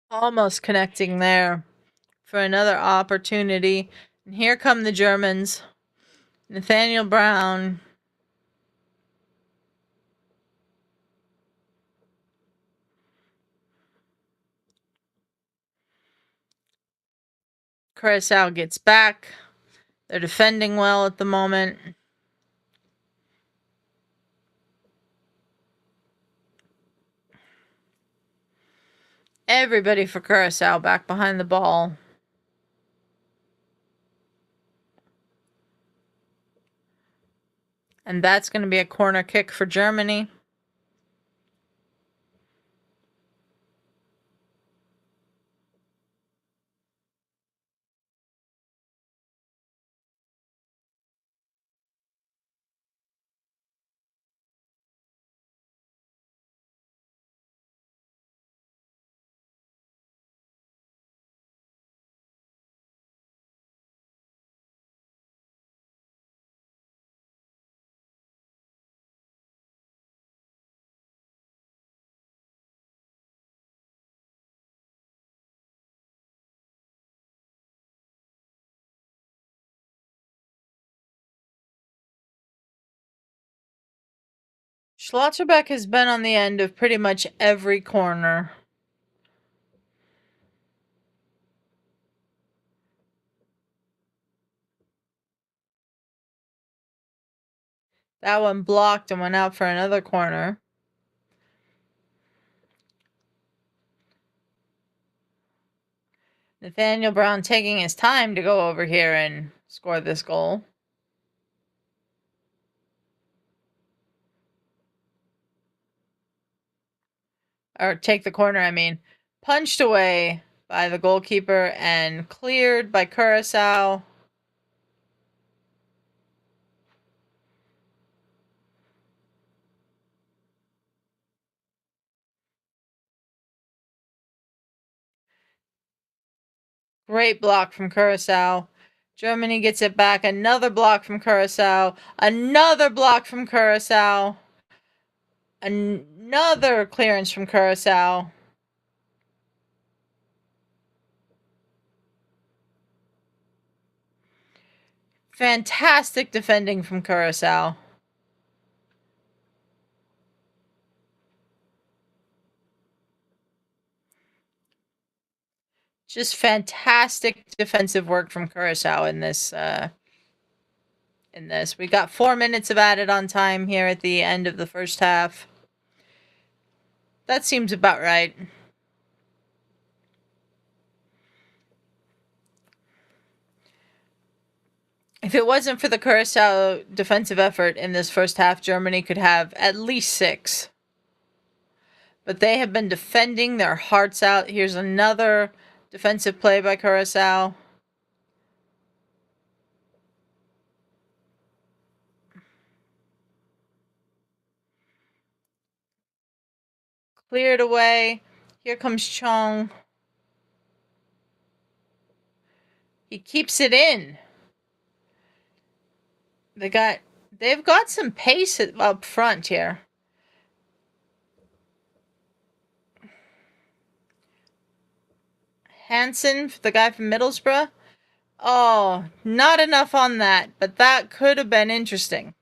Almost connecting there for another opportunity. And here come the Germans. Nathaniel Brown. Curaçao gets back. They're defending well at the moment. Everybody for Curaçao back behind the ball. And that's going to be a corner kick for Germany. Schlotterbeck has been on the end of pretty much every corner. That one blocked and went out for another corner. Nathaniel Brown taking his time to go over here and score this goal. Or take the corner, I mean. Punched away by the goalkeeper and cleared by Curaçao. Great block from Curaçao. Germany gets it back. Another block from Curaçao. Another block from Curaçao. Another clearance from Curaçao. Fantastic defending from Curaçao. Just fantastic defensive work from Curaçao in this. We got 4 minutes of added on time here at the end of the first half. That seems about right. If it wasn't for the Curaçao defensive effort in this first half, Germany could have at least 6. But they have been defending their hearts out. Here's another defensive play by Curaçao. Cleared away. Here comes Chong. He keeps it in. They've got some pace up front here. Hansen, the guy from Middlesbrough. Oh, not enough on that, but that could have been interesting.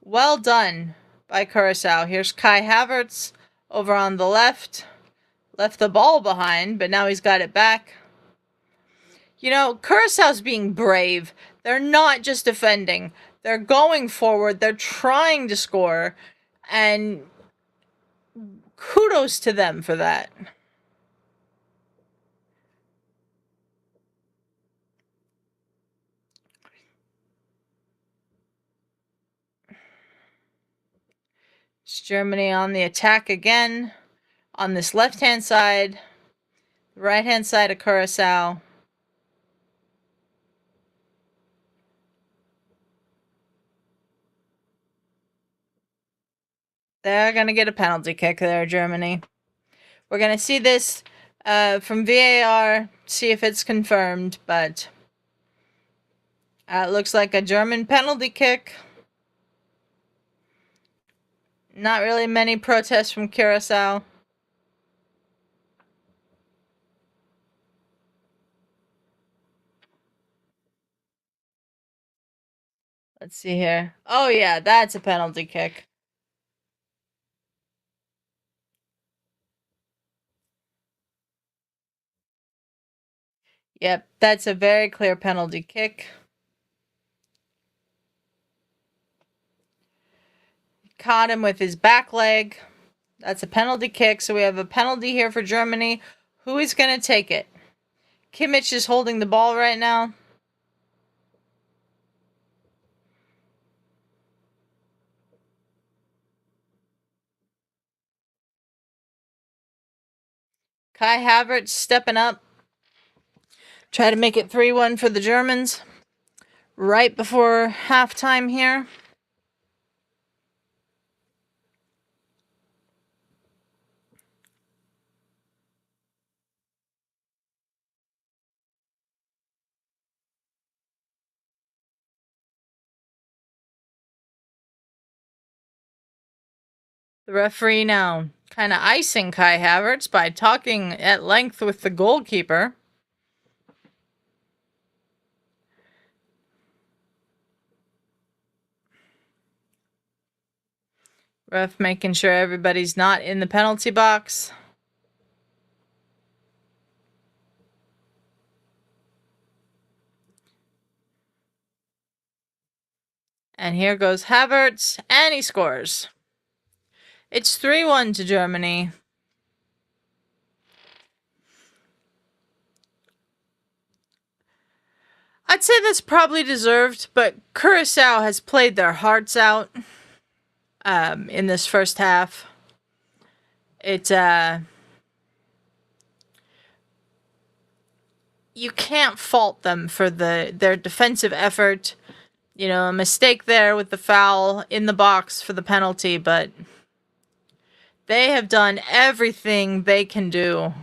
Well done by Curaçao. Here's Kai Havertz over on the left. Left the ball behind, but now he's got it back. You know, Curaçao's being brave. They're not just defending. They're going forward. They're trying to score. And kudos to them for that. It's Germany on the attack again. On this left-hand side. Right-hand side of Curaçao. They're going to get a penalty kick there, Germany. We're going to see this from VAR, see if it's confirmed, but it looks like a German penalty kick. Not really many protests from Curaçao. Let's see here. Oh, yeah, that's a penalty kick. Yep, that's a very clear penalty kick. Caught him with his back leg. That's a penalty kick, so we have a penalty here for Germany. Who is going to take it? Kimmich is holding the ball right now. Kai Havertz stepping up. Try to make it 3-1 for the Germans. Right before halftime here. The referee now kind of icing Kai Havertz by talking at length with the goalkeeper. Ref making sure everybody's not in the penalty box. And here goes Havertz, and he scores. It's 3-1 to Germany. I'd say that's probably deserved, but Curaçao has played their hearts out in this first half. It's you can't fault them for their defensive effort. You know, a mistake there with the foul in the box for the penalty, but they have done everything they can do.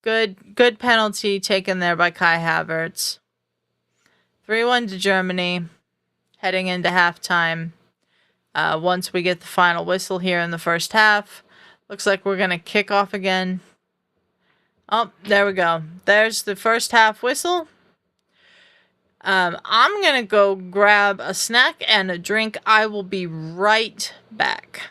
Good penalty taken there by Kai Havertz. 3-1 to Germany, heading into halftime. Once we get the final whistle here in the first half, looks like we're going to kick off again. Oh, there we go. There's the first half whistle. I'm going to go grab a snack and a drink. I will be right back.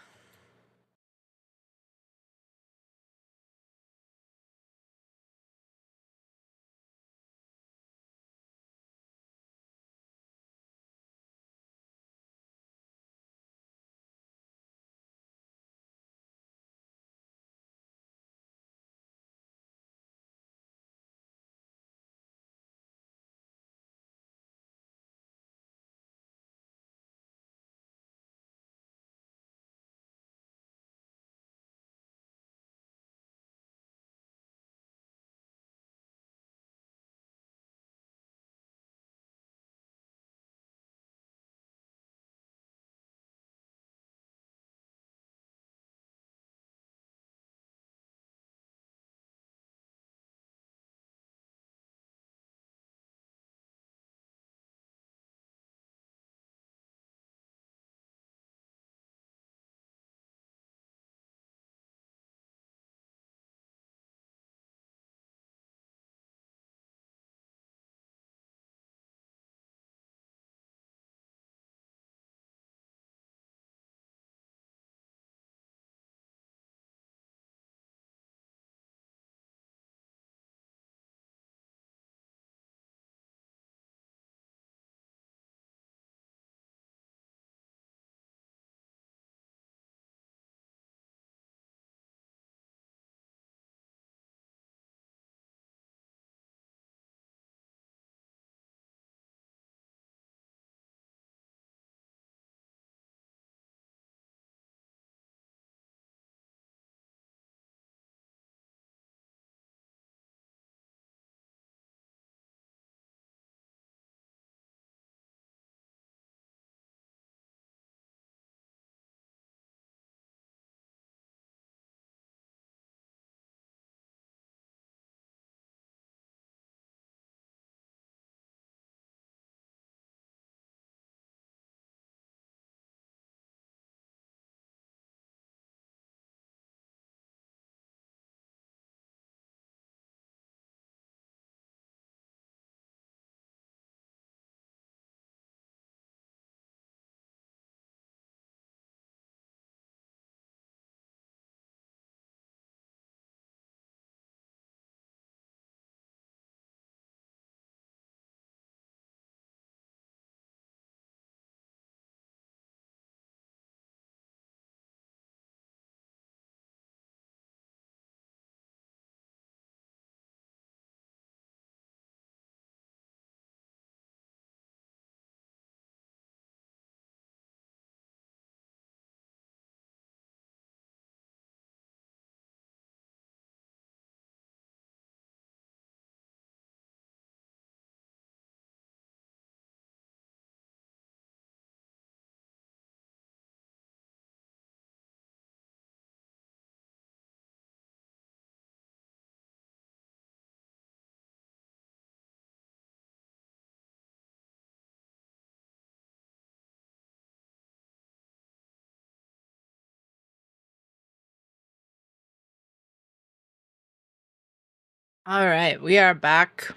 All right, we are back.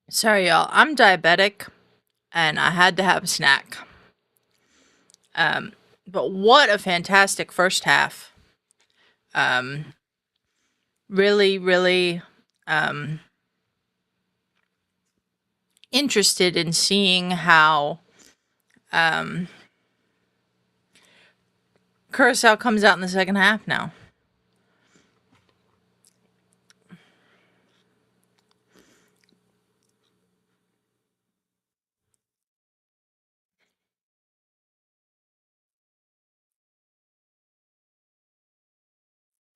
Sorry, y'all. I'm diabetic, and I had to have a snack. Um, but what a fantastic first half. Um, really, really interested in seeing how Curaçao comes out in the second half now.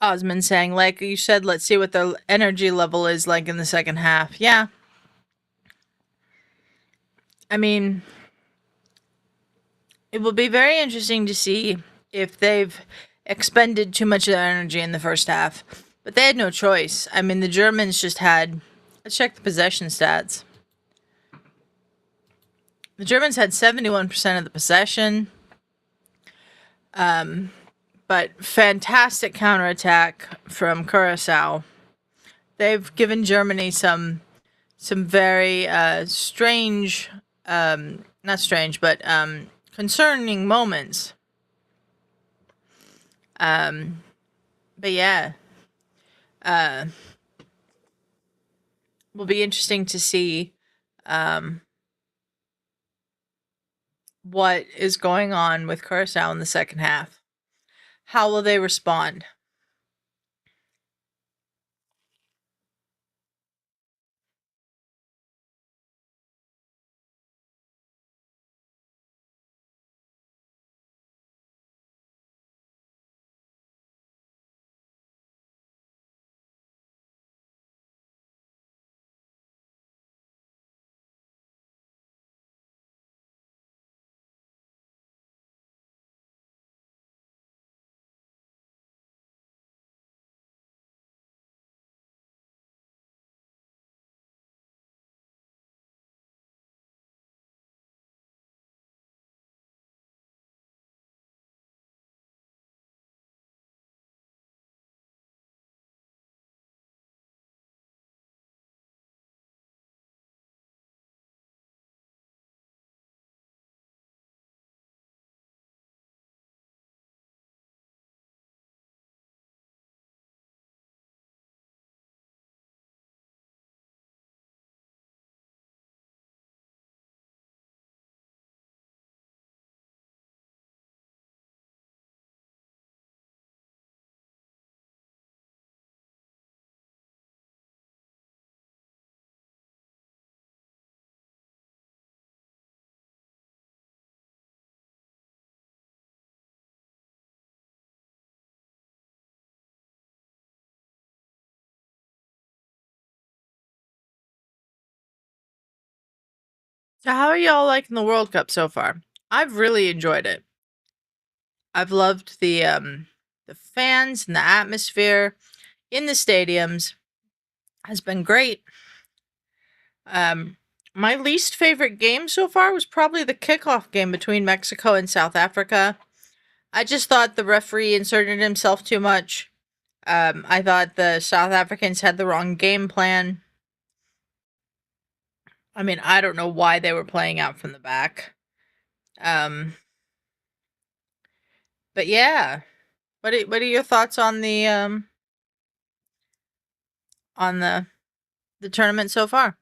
Osmond saying, like you said, let's see what the energy level is like in the second half. Yeah. I mean, it will be very interesting to see if they've expended too much of their energy in the first half. But they had no choice. I mean, the Germans just had. Let's check the possession stats. The Germans had 71% of the possession. But fantastic counterattack from Curaçao. They've given Germany some very strange, not strange, but concerning moments. But yeah, will be interesting to see what is going on with Curaçao in the second half. How will they respond? So, how are y'all liking the World Cup so far? I've really enjoyed it. I've loved the fans and the atmosphere in the stadiums has been great. Um, my least favorite game so far was probably the kickoff game between Mexico and South Africa. I just thought the referee inserted himself too much. I thought the South Africans had the wrong game plan. I mean, I don't know why they were playing out from the back. Um, but yeah, what are your thoughts on the tournament so far?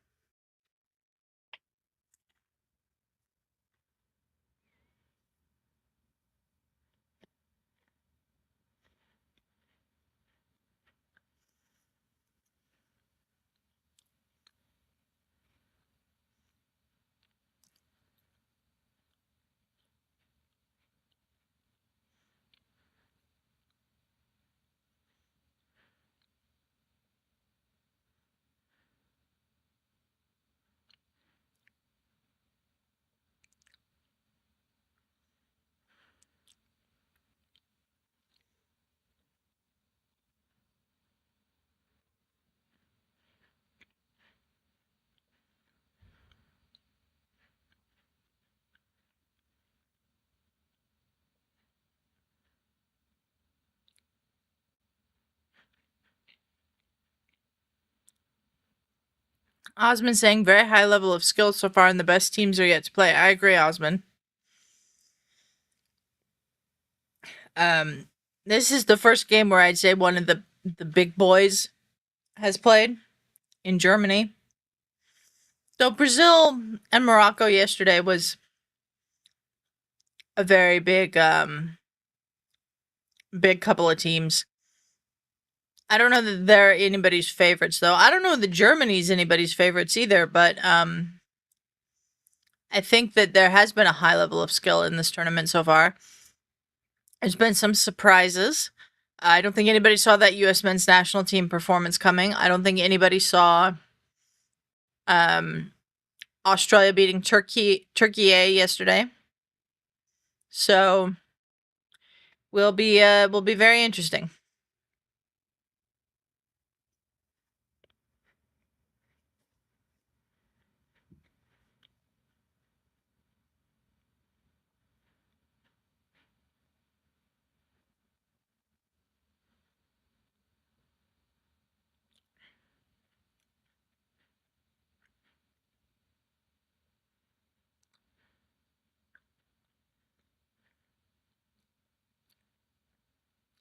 Osman saying very high level of skill so far, and the best teams are yet to play. I agree, Osman. This is the first game where I'd say one of the big boys has played in Germany. So Brazil and Morocco yesterday was a very big couple of teams. I don't know that they're anybody's favorites, though. I don't know that Germany's anybody's favorites either, but I think that there has been a high level of skill in this tournament so far. There's been some surprises. I don't think anybody saw that U.S. men's national team performance coming. I don't think anybody saw Australia beating Turkey yesterday. So will be very interesting.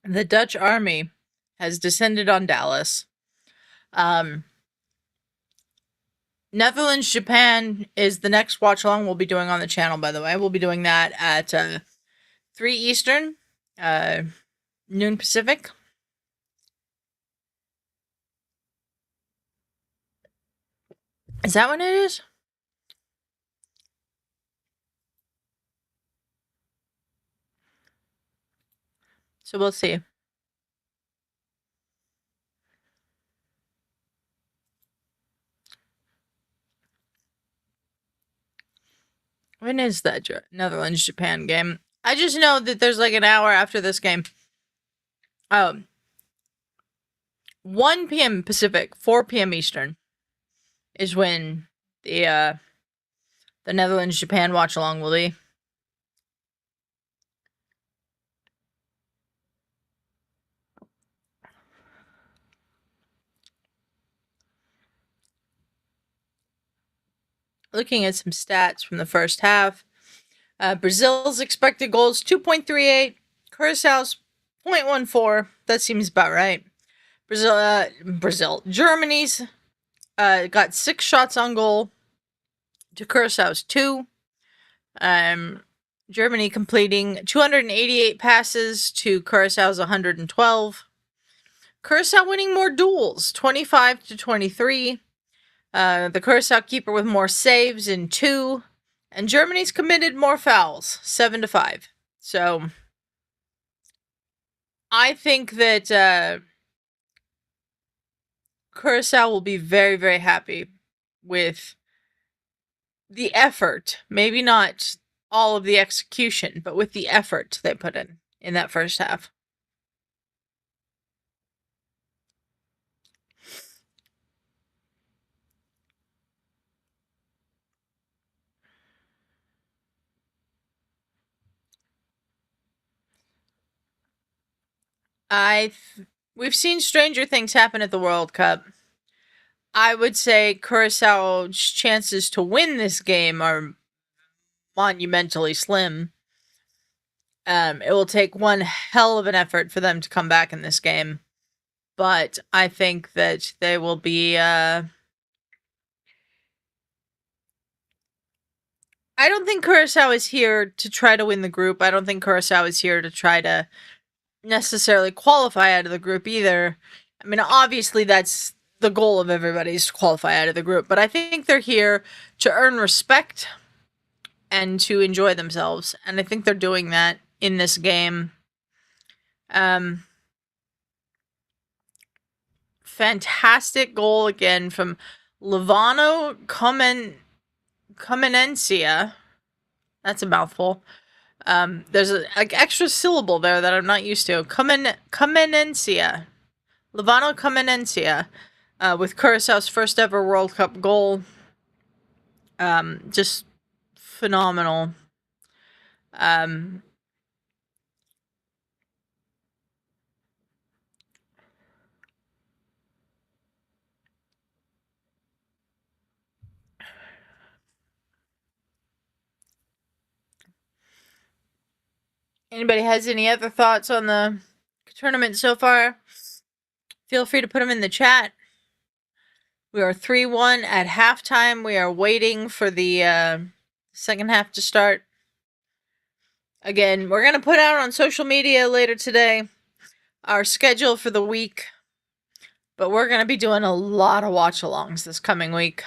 The Dutch army has descended on Dallas. Netherlands, Japan is the next watch-along we'll be doing on the channel, by the way. We'll be doing that at 3 Eastern, noon Pacific. Is that when it is? So we'll see. When is that Netherlands-Japan game? I just know that there's like an hour after this game. 1 p.m. Pacific, 4 p.m. Eastern is when the Netherlands-Japan watch-along will be. Looking at some stats from the first half. Brazil's expected goals 2.38. Curaçao's 0.14. That seems about right. Germany's got 6 shots on goal to Curaçao's 2. Germany completing 288 passes to Curaçao's 112. Curaçao winning more duels, 25-23. The Curaçao keeper with more saves in 2. And Germany's committed more fouls, 7-5. So I think that Curaçao will be very, very happy with the effort. Maybe not all of the execution, but with the effort they put in that first half. We've seen stranger things happen at the World Cup. I would say Curaçao's chances to win this game are monumentally slim. It will take one hell of an effort for them to come back in this game. But I think that they will be... I don't think Curaçao is here to try to win the group. I don't think Curaçao is here to try to necessarily qualify out of the group either. I mean, obviously that's the goal of everybody, is to qualify out of the group. But I think they're here to earn respect and to enjoy themselves. And I think they're doing that in this game. Fantastic goal again from Levano Comenencia. That's a mouthful. There's an extra syllable there that I'm not used to. Comenencia. Levano Comenencia. With Curaçao's first ever World Cup goal. Just phenomenal. Anybody has any other thoughts on the tournament so far? Feel free to put them in the chat. We are 3-1 at halftime. We are waiting for the second half to start. Again, we're going to put out on social media later today our schedule for the week. But we're going to be doing a lot of watch-alongs this coming week.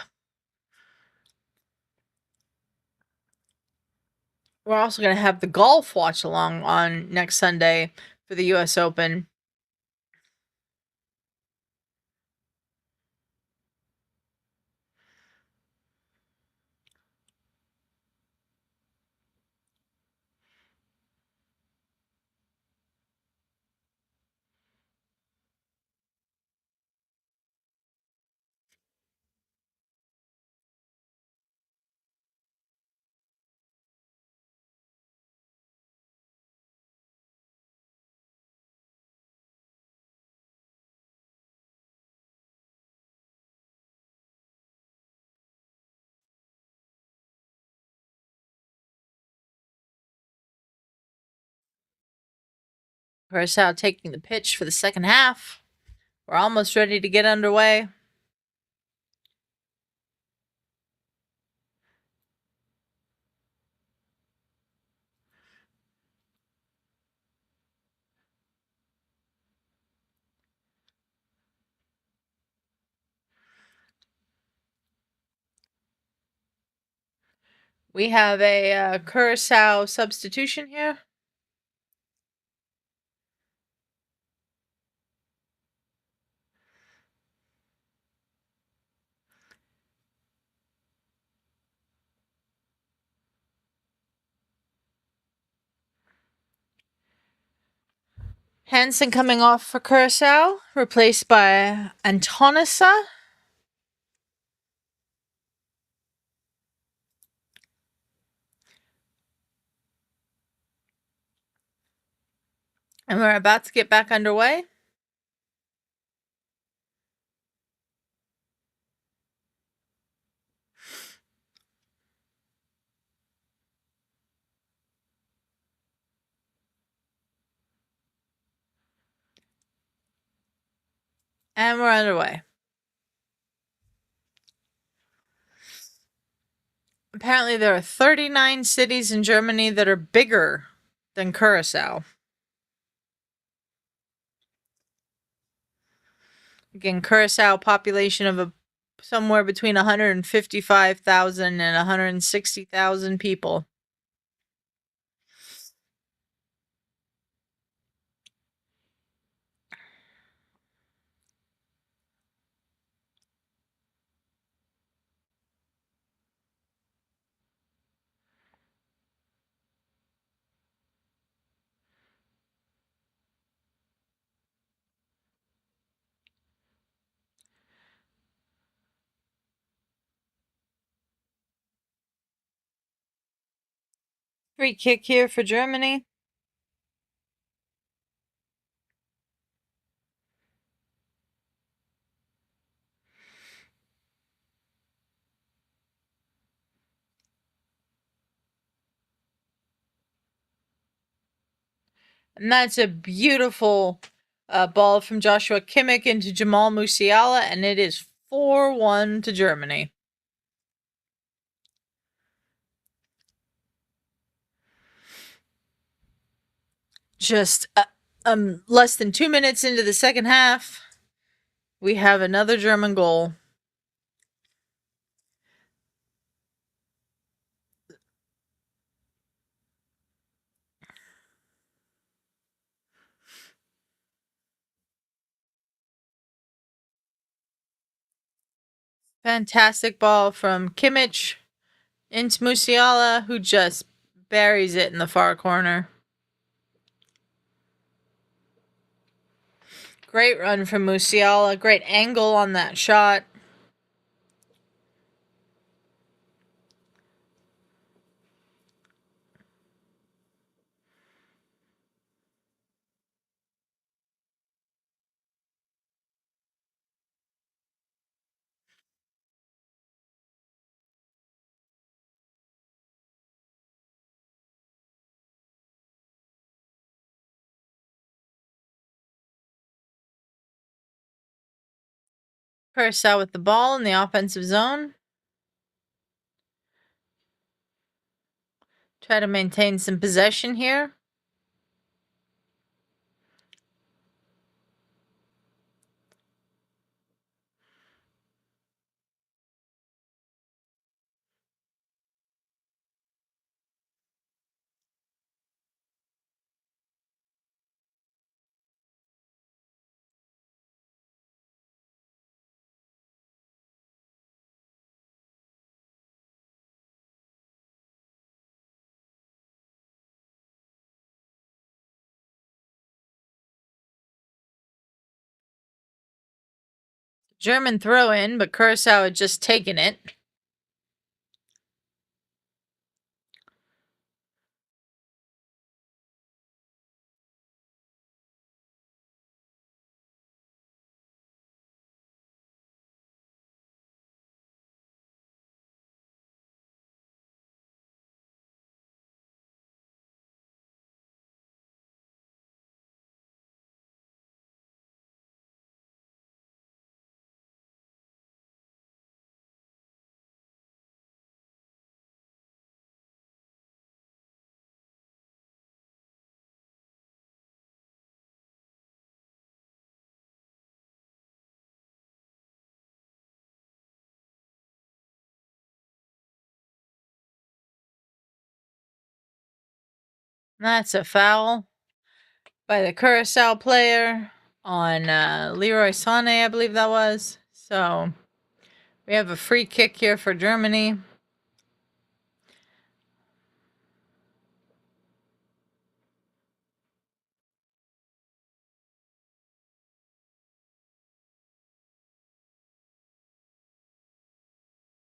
We're also going to have the golf watch-along on next Sunday for the U.S. Open. Curaçao taking the pitch for the second half. We're almost ready to get underway. We have a Curaçao substitution here. Hansen coming off for Curaçao, replaced by Antonissa. And we're about to get back underway. And we're underway. Apparently, there are 39 cities in Germany that are bigger than Curaçao. Again, Curaçao population of somewhere between 155,000 and 160,000 people. Free kick here for Germany. And that's a beautiful ball from Joshua Kimmich into Jamal Musiala, and it is 4-1 to Germany. Just less than 2 minutes into the second half, we have another German goal. Fantastic ball from Kimmich into Musiala, who just buries it in the far corner. Great run from Musiala. Great angle on that shot. Curaçao with the ball in the offensive zone. Try to maintain some possession here. German throw in, but Curaçao had just taken it. That's a foul by the Curaçao player on Leroy Sané, I believe that was. So we have a free kick here for Germany.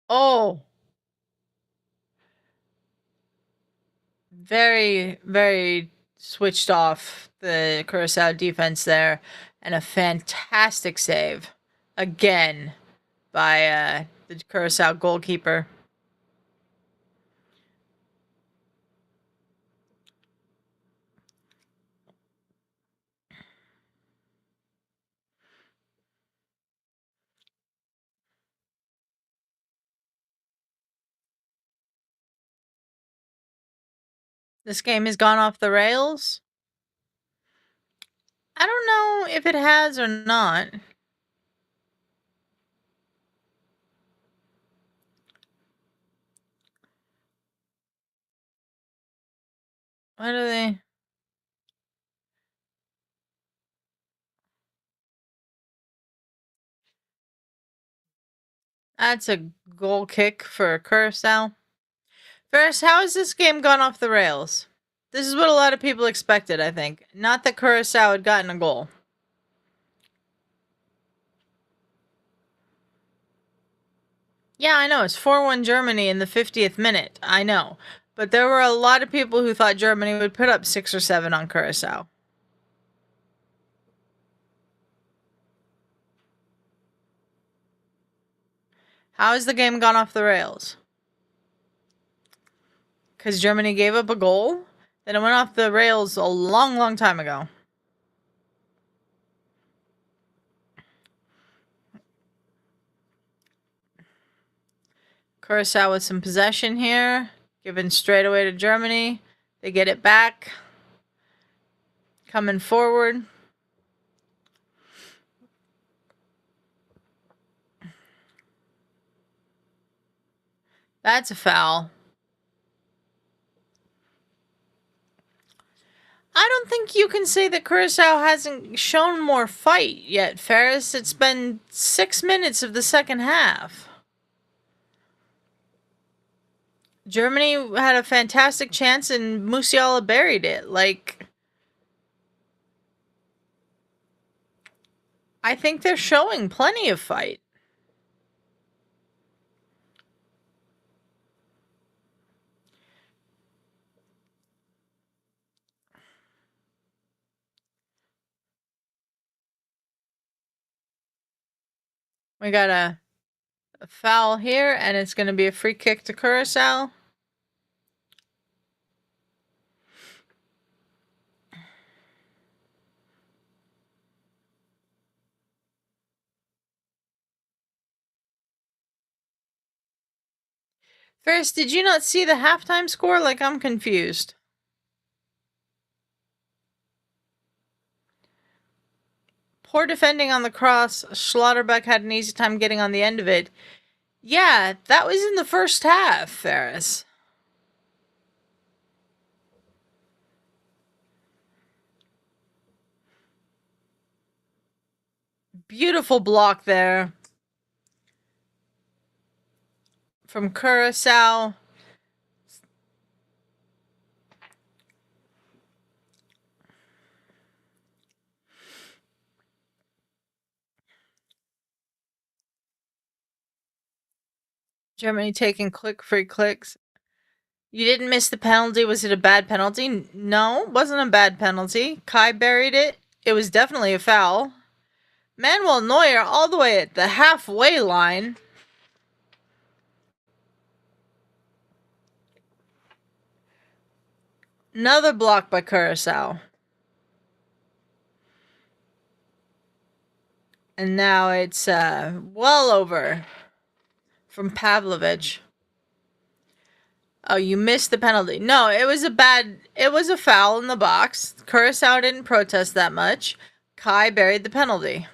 Oh, very, very switched off the Curaçao defense there. And a fantastic save again by the Curaçao goalkeeper. This game has gone off the rails. I don't know if it has or not. What are they? That's a goal kick for Curaçao. Ferris, how has this game gone off the rails? This is what a lot of people expected, I think. Not that Curaçao had gotten a goal. Yeah, I know. It's 4-1 Germany in the 50th minute. I know. But there were a lot of people who thought Germany would put up 6 or 7 on Curaçao. How has the game gone off the rails? Because Germany gave up a goal? Then it went off the rails a long, long time ago. Curaçao with some possession here. Given straight away to Germany. They get it back. Coming forward. That's a foul. I don't think you can say that Curaçao hasn't shown more fight yet, Ferris. It's been 6 minutes of the second half. Germany had a fantastic chance and Musiala buried it. I think they're showing plenty of fight. We got a foul here, and it's going to be a free kick to Curaçao. Ferris, did you not see the halftime score? Like, I'm confused. Poor defending on the cross. Schlotterbeck had an easy time getting on the end of it. Yeah, that was in the first half, Ferris. Beautiful block there from Curaçao. Germany taking free kicks. You didn't miss the penalty. Was it a bad penalty? No, it wasn't a bad penalty. Kai buried it. It was definitely a foul. Manuel Neuer all the way at the halfway line. Another block by Curaçao. And now it's well over from Pavlovich. Oh, you missed the penalty. No, it was a foul in the box. Curaçao didn't protest that much. Kai buried the penalty.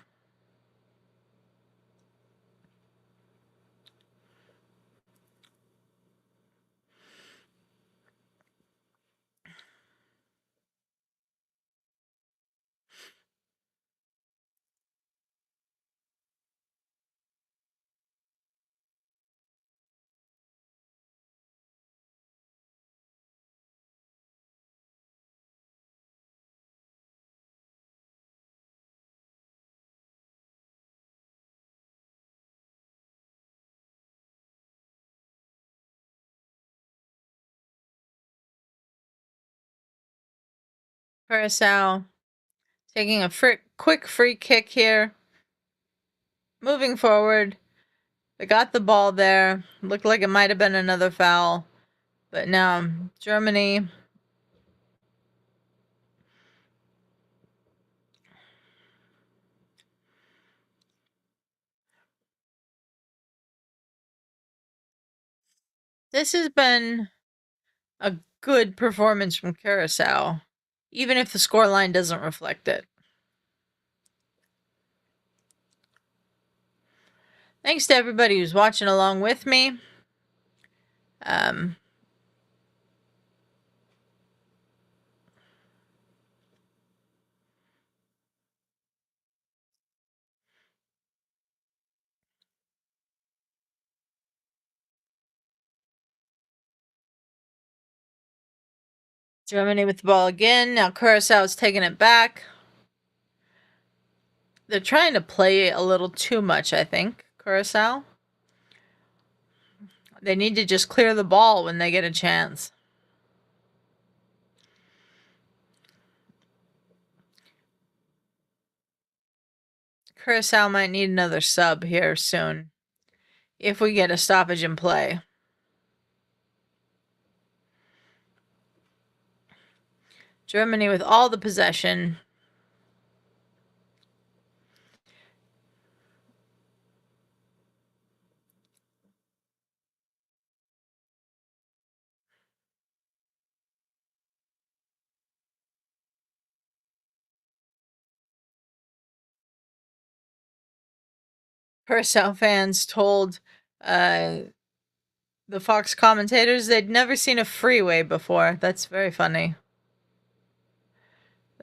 Curaçao taking a quick free kick here. Moving forward. They got the ball there. Looked like it might have been another foul. But now, Germany. This has been a good performance from Curaçao, even if the scoreline doesn't reflect it. Thanks to everybody who's watching along with me. Germany with the ball again. Now Curaçao is taking it back. They're trying to play a little too much, I think, Curaçao. They need to just clear the ball when they get a chance. Curaçao might need another sub here soon if we get a stoppage in play. Germany with all the possession. Curaçao fans told the Fox commentators they'd never seen a freeway before. That's very funny.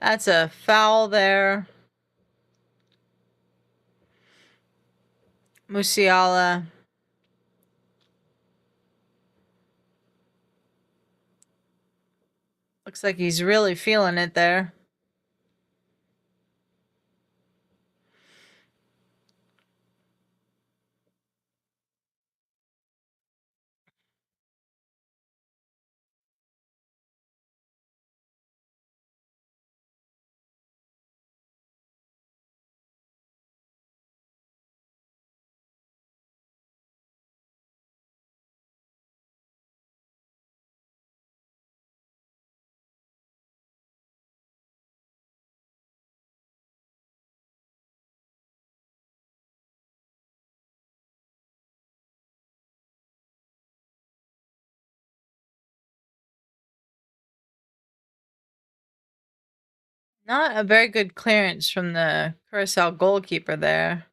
That's a foul there. Musiala. Looks like he's really feeling it there. Not a very good clearance from the Curaçao goalkeeper there.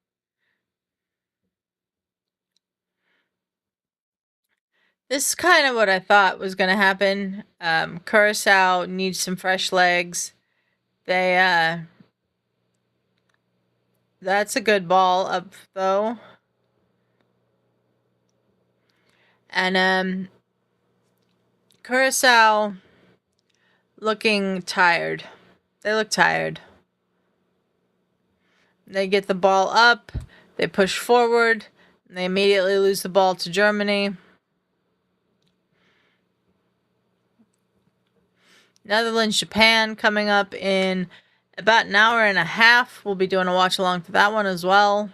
This is kind of what I thought was going to happen. Curaçao needs some fresh legs. That's a good ball up though. And Curaçao looking tired. They look tired. They get the ball up, they push forward, and they immediately lose the ball to Germany. Netherlands, Japan coming up in about an hour and a half. We'll be doing a watch along for that one as well.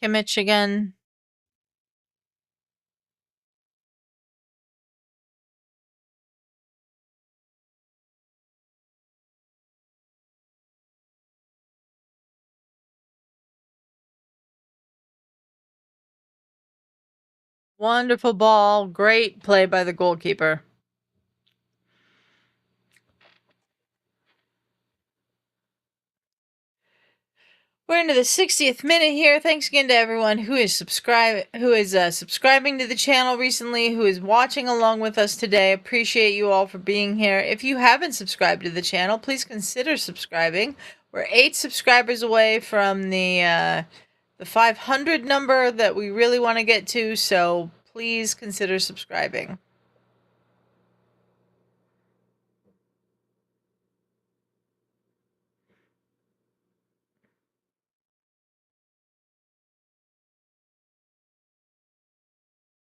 Kimmich again. Wonderful ball. Great play by the goalkeeper. We're into the 60th minute here. Thanks again to everyone who is subscribing to the channel recently, who is watching along with us today. Appreciate you all for being here. If you haven't subscribed to the channel, please consider subscribing. We're 8 subscribers away from the 500 number that we really want to get to, so please consider subscribing.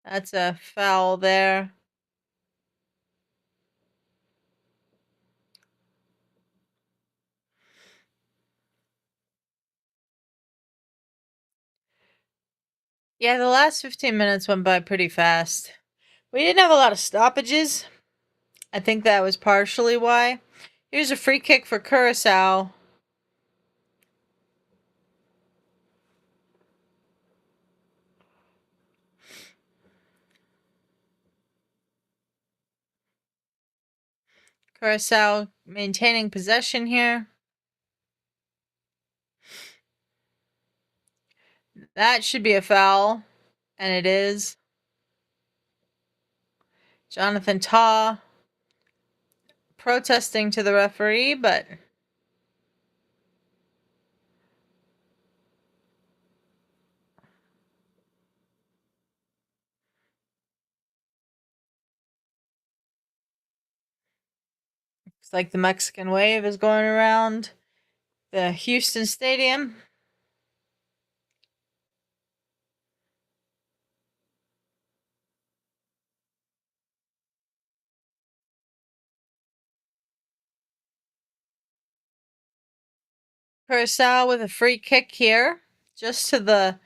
That's a foul there. Yeah, the last 15 minutes went by pretty fast. We didn't have a lot of stoppages. I think that was partially why. Here's a free kick for Curaçao. Curaçao maintaining possession here. That should be a foul, and it is. Jonathan Tah protesting to the referee, but looks like the Mexican wave is going around the Houston Stadium. Curaçao with a free kick here, just to the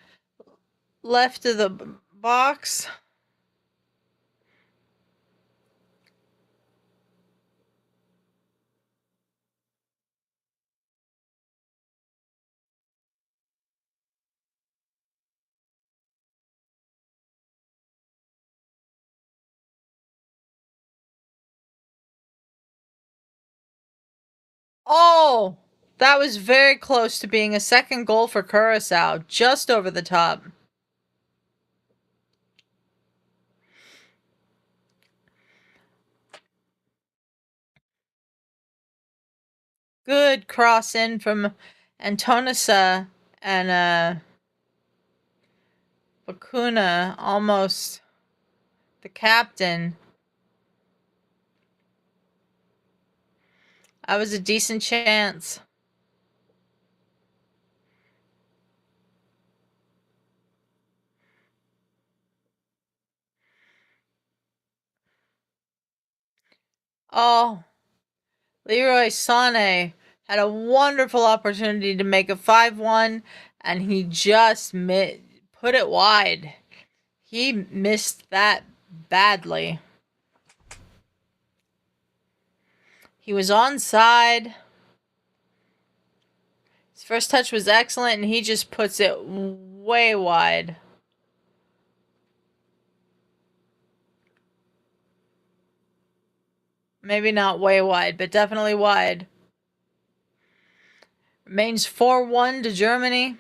left of the box. Oh, that was very close to being a second goal for Curaçao, just over the top. Good cross in from Antonissa, and Bakuna, almost the captain. That was a decent chance. Oh, Leroy Sané Had a wonderful opportunity to make a 5-1, and he just put it wide. He missed that badly. He was onside. His first touch was excellent, and he just puts it way wide. Maybe not way wide, but definitely wide. Remains 4-1 to Germany.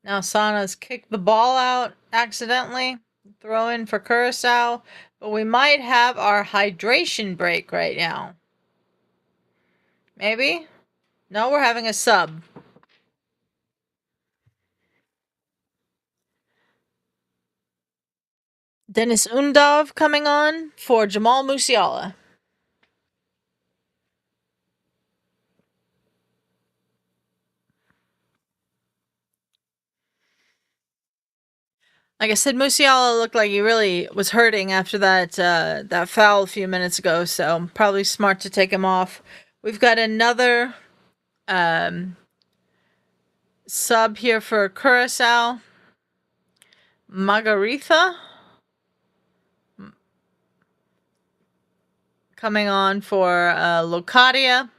Now Sana's kicked the ball out accidentally. Throw in for Curaçao. But we might have our hydration break right now. Maybe? No, we're having a sub. Dennis Undov coming on for Jamal Musiala. Like I said, Musiala looked like he really was hurting after that foul a few minutes ago, so probably smart to take him off. We've got another sub here for Curaçao. Margarita coming on for Locadia.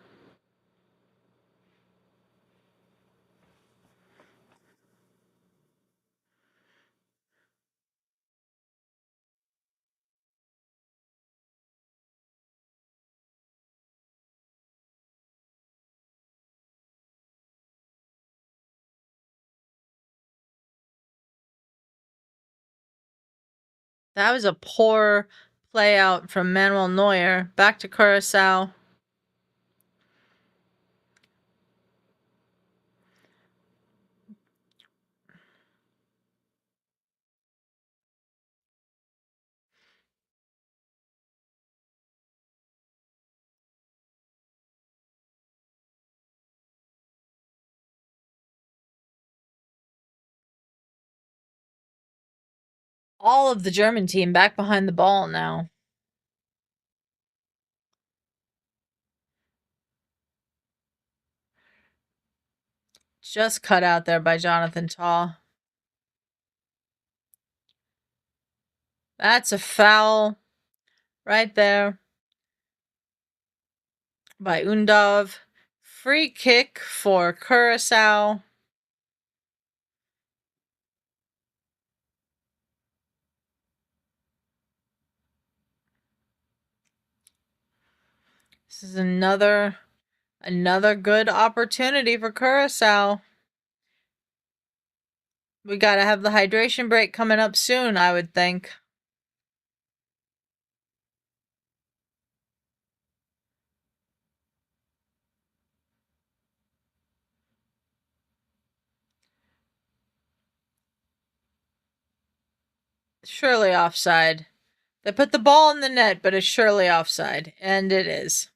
That was a poor play out from Manuel Neuer. Back to Curaçao. All of the German team back behind the ball now. Just cut out there by Jonathan Tah. That's a foul right there by Undov. Free kick for Curaçao. This is another good opportunity for Curaçao. We gotta have the hydration break coming up soon, I would think. Surely offside. They put the ball in the net, but it's surely offside. And it is.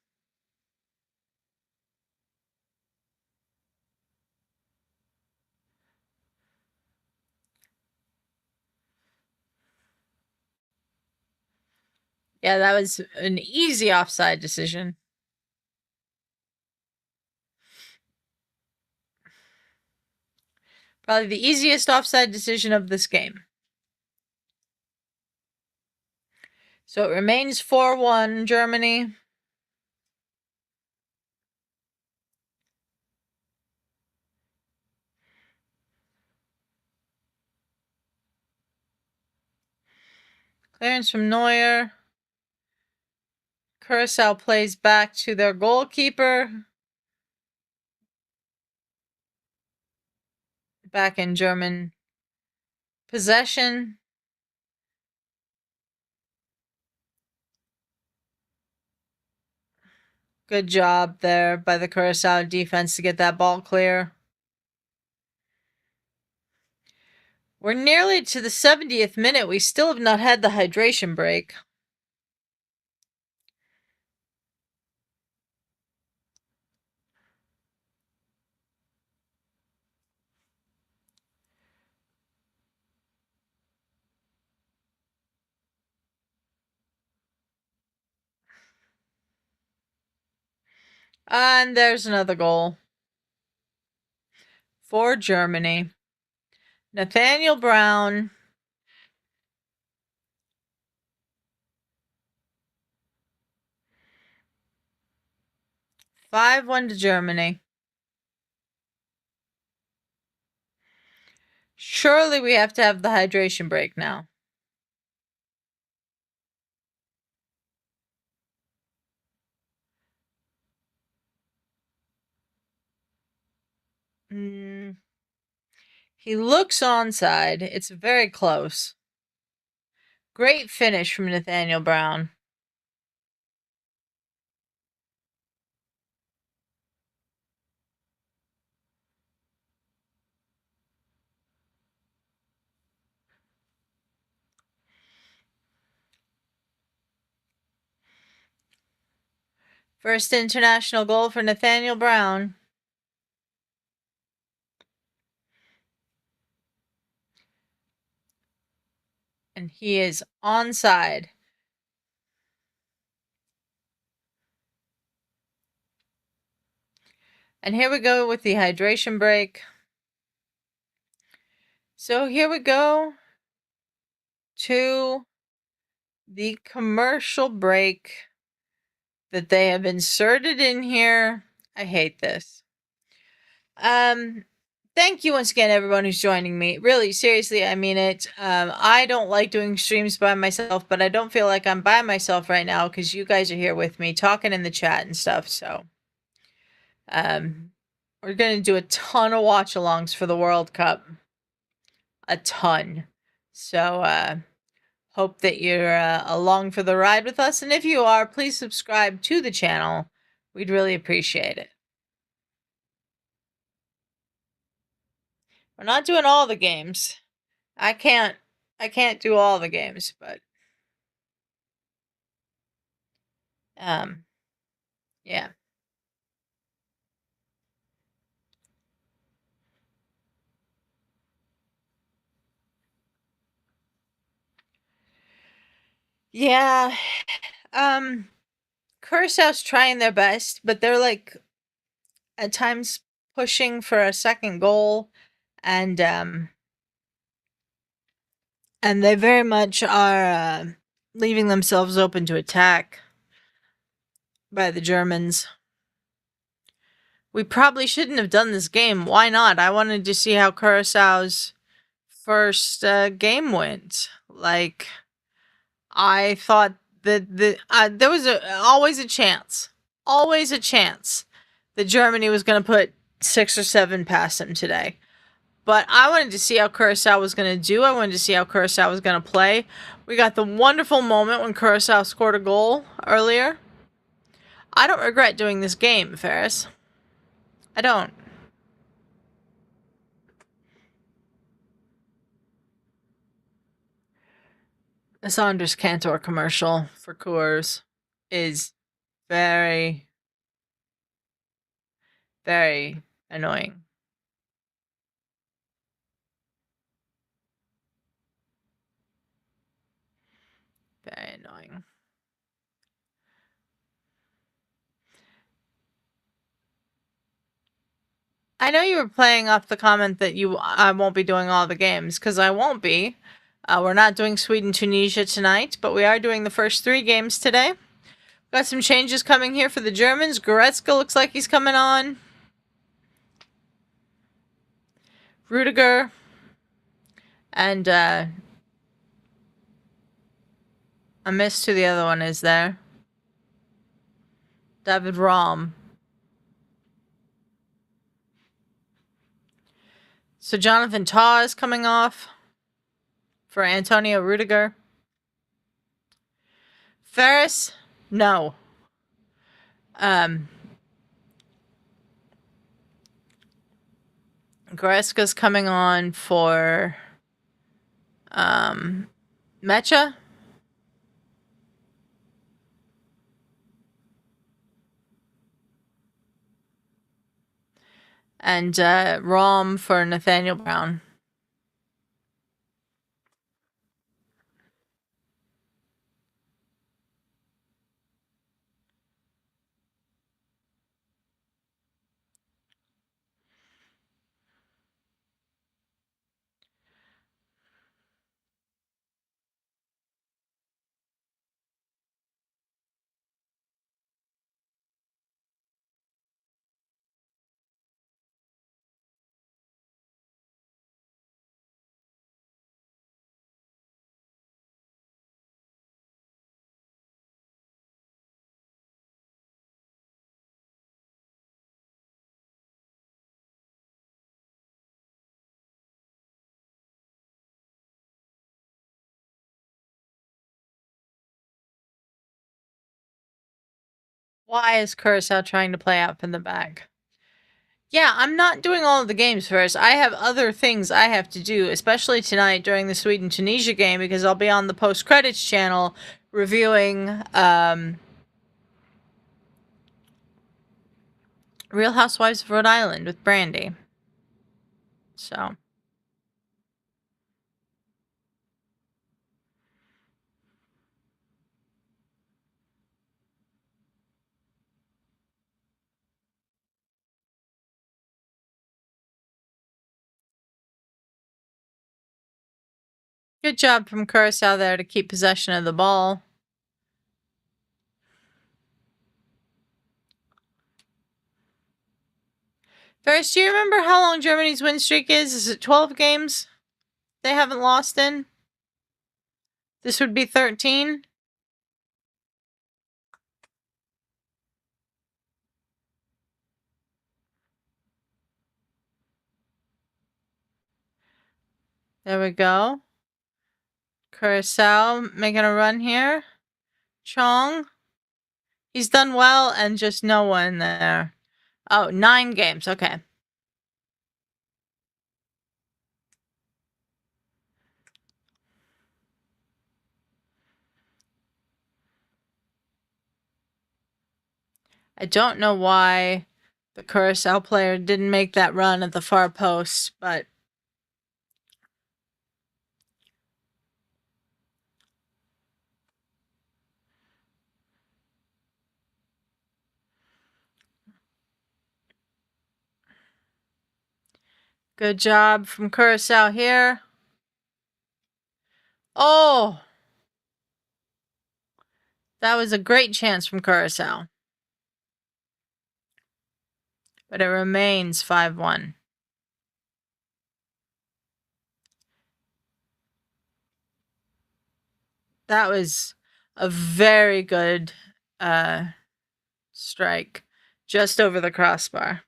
Yeah, that was an easy offside decision. Probably the easiest offside decision of this game. So it remains 4-1 Germany. Clearance from Neuer. Curaçao plays back to their goalkeeper. Back in German possession. Good job there by the Curaçao defense to get that ball clear. We're nearly to the 70th minute. We still have not had the hydration break. And there's another goal for Germany. Nathaniel Brown. "5-1 to Germany. Surely we have to have the hydration break now. He looks onside. It's very close. Great finish from Nathaniel Brown. First international goal for Nathaniel Brown. And he is onside. And here we go with the hydration break. So here we go to the commercial break that they have inserted in here. I hate this. Thank you once again, everyone who's joining me. Really, seriously, I mean it. I don't like doing streams by myself, but I don't feel like I'm by myself right now because you guys are here with me, talking in the chat and stuff. So, we're gonna do a ton of watch-alongs for the World Cup. A ton. So, hope that you're along for the ride with us, and if you are, please subscribe to the channel. We'd really appreciate it. We're not doing all the games. I can't do all the games, but yeah. Yeah. Curaçao's trying their best, but they're like at times pushing for a second goal, and they very much are leaving themselves open to attack by the Germans. We probably shouldn't have done this game. Why not? I wanted to see how Curaçao's first game went. Like, I thought that there was always a chance that Germany was going to put 6 or 7 past them today. But I wanted to see how Curaçao was going to do. I wanted to see how Curaçao was going to play. We got the wonderful moment when Curaçao scored a goal earlier. I don't regret doing this game, Ferris. I don't. The Saunders Cantor commercial for Coors is very, very annoying. Very annoying. I know you were playing off the comment that I won't be doing all the games, because I won't be. We're not doing Sweden-Tunisia tonight, but we are doing the first 3 games today. Got some changes coming here for the Germans. Goretzka looks like he's coming on. Rudiger. And, I missed who the other one is there. David Raum. So Jonathan Tah is coming off for Antonio Rudiger. Ferris? No. Goretzka's coming on for Mecha. And Raum for Nathaniel Brown. Why is Curaçao trying to play out from the back? Yeah, I'm not doing all of the games first. I have other things I have to do, especially tonight during the Sweden-Tunisia game, because I'll be on the post-credits channel reviewing Real Housewives of Rhode Island with Brandy. So. Good job from Curaçao there to keep possession of the ball. Ferris, do you remember how long Germany's win streak is? Is it 12 games they haven't lost in? This would be 13. There we go. Curaçao making a run here. Chong. He's done well and just no one there. Oh, 9 games. Okay. I don't know why the Curaçao player didn't make that run at the far post, but good job from Curaçao here. Oh! That was a great chance from Curaçao. But it remains 5-1. That was a very good strike. Just over the crossbar.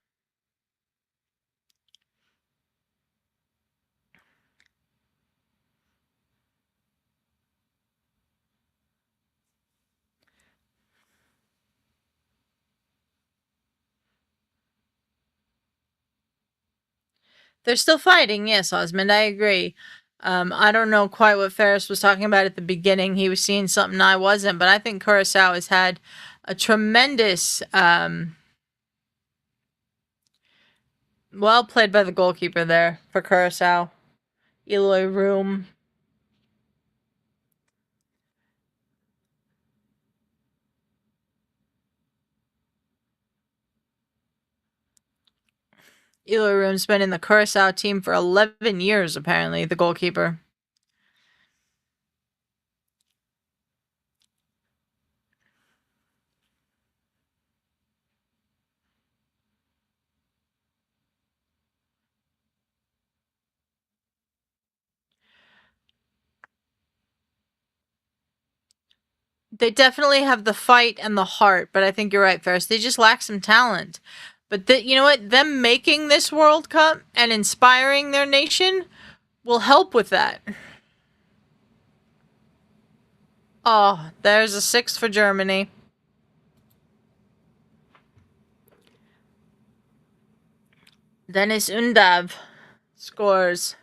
They're still fighting, yes, Osmond, I agree. I don't know quite what Ferris was talking about at the beginning. He was seeing something I wasn't, but I think Curaçao has had a tremendous, well played by the goalkeeper there for Curaçao. Eloy Room. Eloy Room's been in the Curaçao team for 11 years, apparently, the goalkeeper. They definitely have the fight and the heart, but I think you're right, Ferris. They just lack some talent. But you know what? Them making this World Cup and inspiring their nation will help with that. Oh, there's a 6 for Germany. Dennis Undav scores.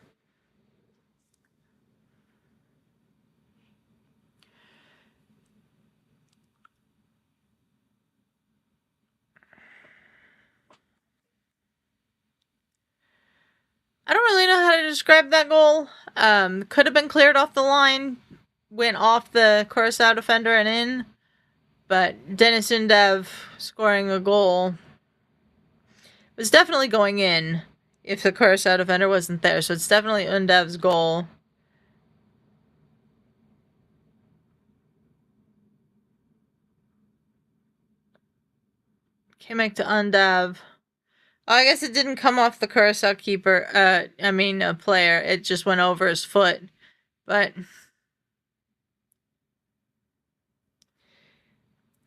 I don't really know how to describe that goal. Could have been cleared off the line, went off the Curaçao defender and in. But Dennis Undav scoring a goal was definitely going in if the Curaçao defender wasn't there. So it's definitely Undav's goal. Kimmich to Undav. Oh, I guess it didn't come off the Curaçao keeper. Player. It just went over his foot. But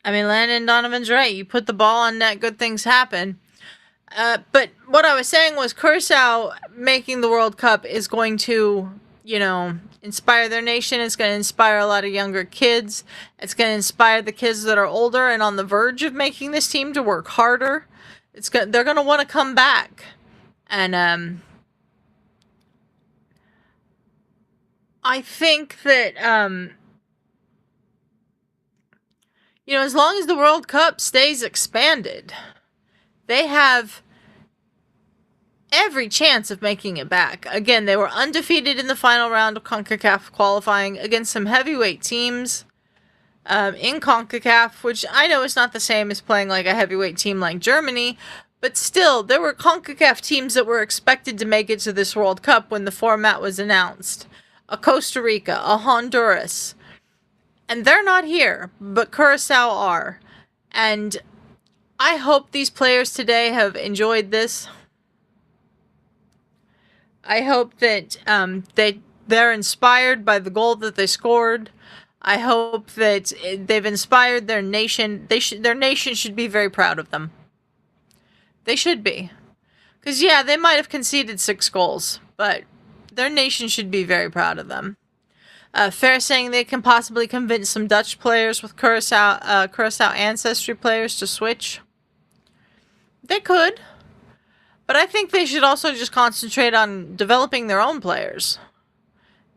Landon Donovan's right. You put the ball on net, good things happen. But what I was saying was Curaçao making the World Cup is going to inspire their nation. It's going to inspire a lot of younger kids. It's going to inspire the kids that are older and on the verge of making this team to work harder. They're going to want to come back. And I think that as long as the World Cup stays expanded, they have every chance of making it back. Again, they were undefeated in the final round of CONCACAF qualifying against some heavyweight teams in CONCACAF, which I know is not the same as playing like a heavyweight team like Germany, but still, there were CONCACAF teams that were expected to make it to this World Cup when the format was announced. A Costa Rica, a Honduras. And they're not here, but Curaçao are. And I hope these players today have enjoyed this. I hope that they're inspired by the goal that they scored. I hope that they've inspired their nation. Their nation should be very proud of them. They should be. Because, yeah, they might have conceded 6 goals, but their nation should be very proud of them. Fair saying they can possibly convince some Dutch players with Curaçao ancestry players to switch. They could. But I think they should also just concentrate on developing their own players.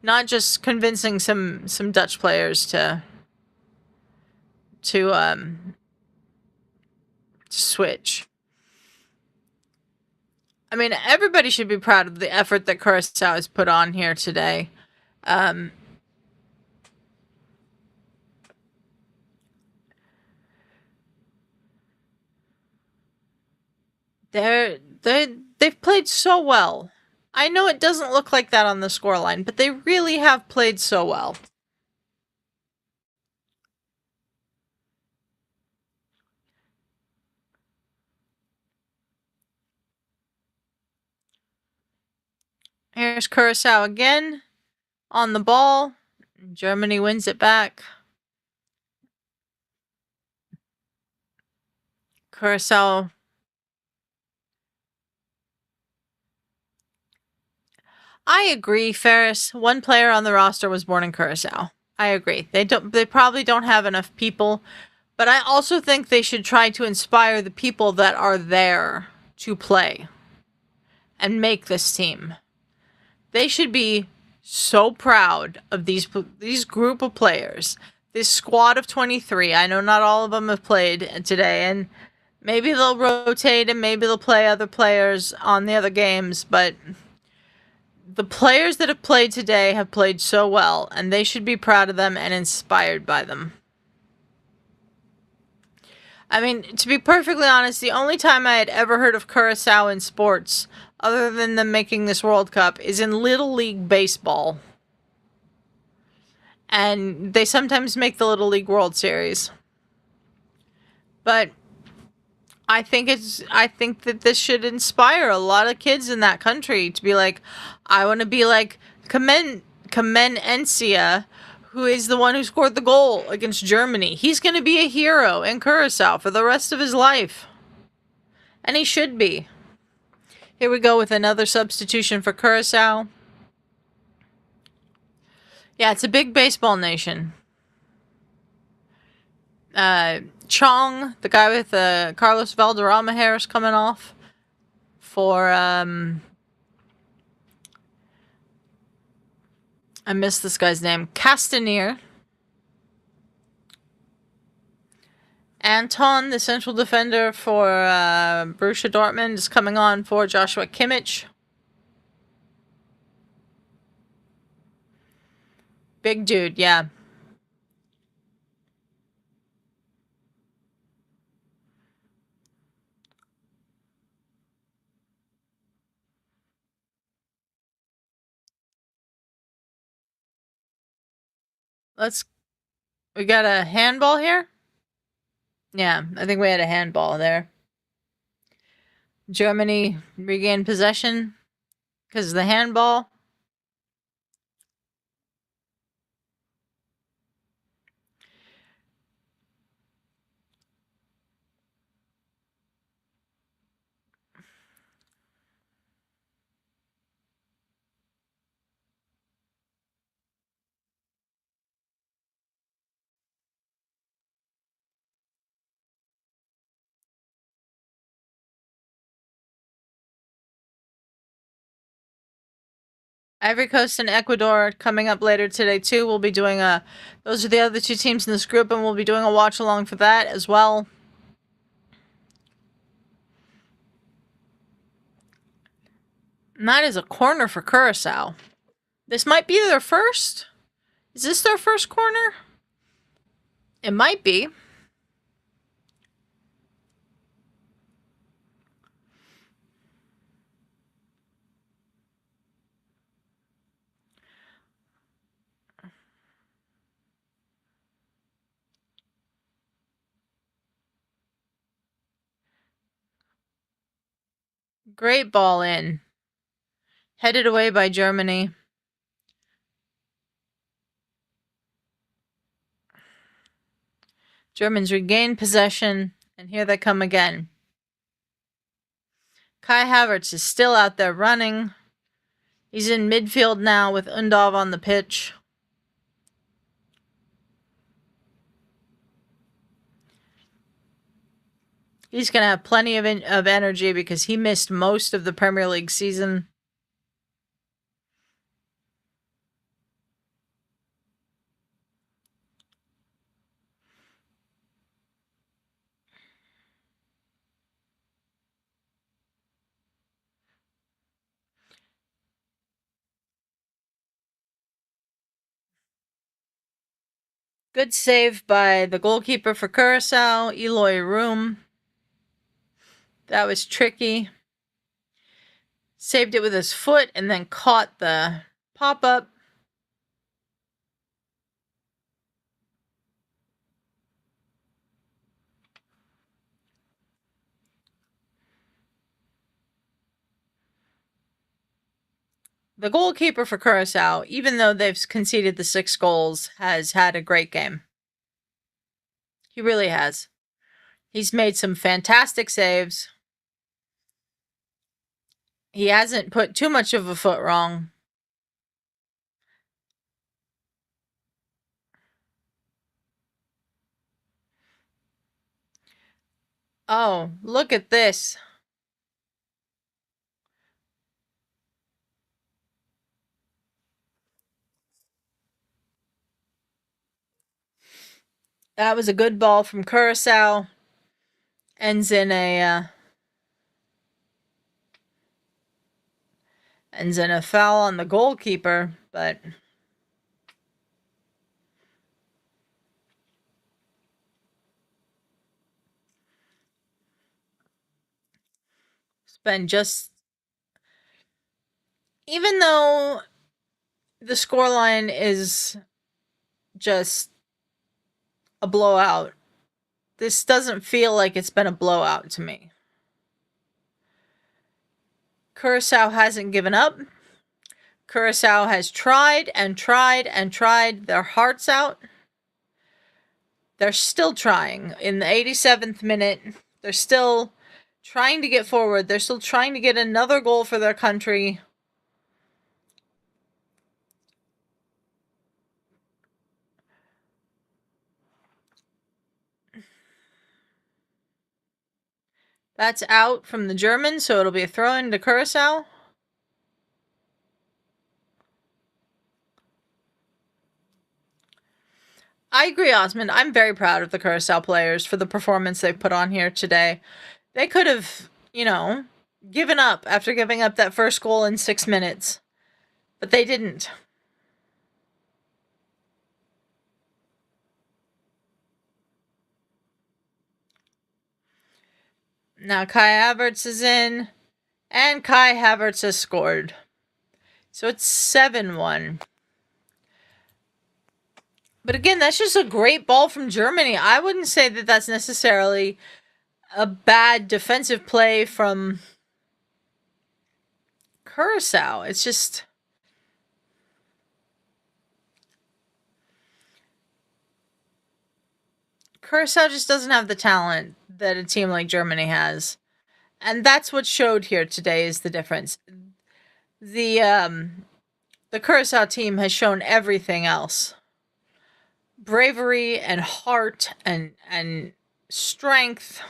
Not just convincing some Dutch players to switch. I mean, everybody should be proud of the effort that Curaçao has put on here today. They've played so well. I know it doesn't look like that on the scoreline, but they really have played so well. Here's Curaçao again on the ball. Germany wins it back. Curaçao. I agree, Ferris. One player on the roster was born in Curaçao. I agree. They probably don't have enough people, but I also think they should try to inspire the people that are there to play and make this team. They should be so proud of these group of players. This squad of 23. I know not all of them have played today, and maybe they'll rotate and maybe they'll play other players on the other games, but the players that have played today have played so well, and they should be proud of them and inspired by them. I mean, to be perfectly honest, the only time I had ever heard of Curaçao in sports, other than them making this World Cup, is in Little League Baseball. And they sometimes make the Little League World Series. But I think that this should inspire a lot of kids in that country to be like, I want to be like Kamen Encia, who is the one who scored the goal against Germany. He's going to be a hero in Curaçao for the rest of his life. And he should be. Here we go with another substitution for Curaçao. Yeah, it's a big baseball nation. Chong, the guy with the Carlos Valderrama hair, is coming off for I missed this guy's name. Castanier. Anton, the central defender for Borussia Dortmund, is coming on for Joshua Kimmich. Big dude, yeah. We got a handball here? Yeah, I think we had a handball there. Germany regained possession because of the handball. Ivory Coast and Ecuador coming up later today too. We'll be doing those are the other two teams in this group, and we'll be doing a watch along for that as well. And that is a corner for Curaçao. This might be their first. Is this their first corner? It might be. Great ball in. Headed away by Germany. Germans regain possession, and here they come again. Kai Havertz is still out there running. He's in midfield now with Undav on the pitch. He's going to have plenty of energy because he missed most of the Premier League season. Good save by the goalkeeper for Curaçao, Eloy Room. That was tricky. Saved it with his foot and then caught the pop-up. The goalkeeper for Curaçao, even though they've conceded the 6 goals, has had a great game. He really has. He's made some fantastic saves. He hasn't put too much of a foot wrong. Oh, look at this. That was a good ball from Curaçao. Ends in a foul on the goalkeeper, but it's been just, even though the scoreline is just a blowout, this doesn't feel like it's been a blowout to me. Curaçao hasn't given up. Curaçao has tried and tried and tried their hearts out. They're still trying. In the 87th minute, they're still trying to get forward. They're still trying to get another goal for their country. That's out from the Germans, so it'll be a throw-in to Curaçao. I agree, Osmond. I'm very proud of the Curaçao players for the performance they've put on here today. They could have, given up after giving up that first goal in 6 minutes, but they didn't. Now Kai Havertz is in, and Kai Havertz has scored. So it's 7-1. But again, that's just a great ball from Germany. I wouldn't say that that's necessarily a bad defensive play from Curaçao. It's just, Curaçao just doesn't have the talent that a team like Germany has. And that's what showed here today is the difference. The Curaçao team has shown everything else. Bravery and heart and strength.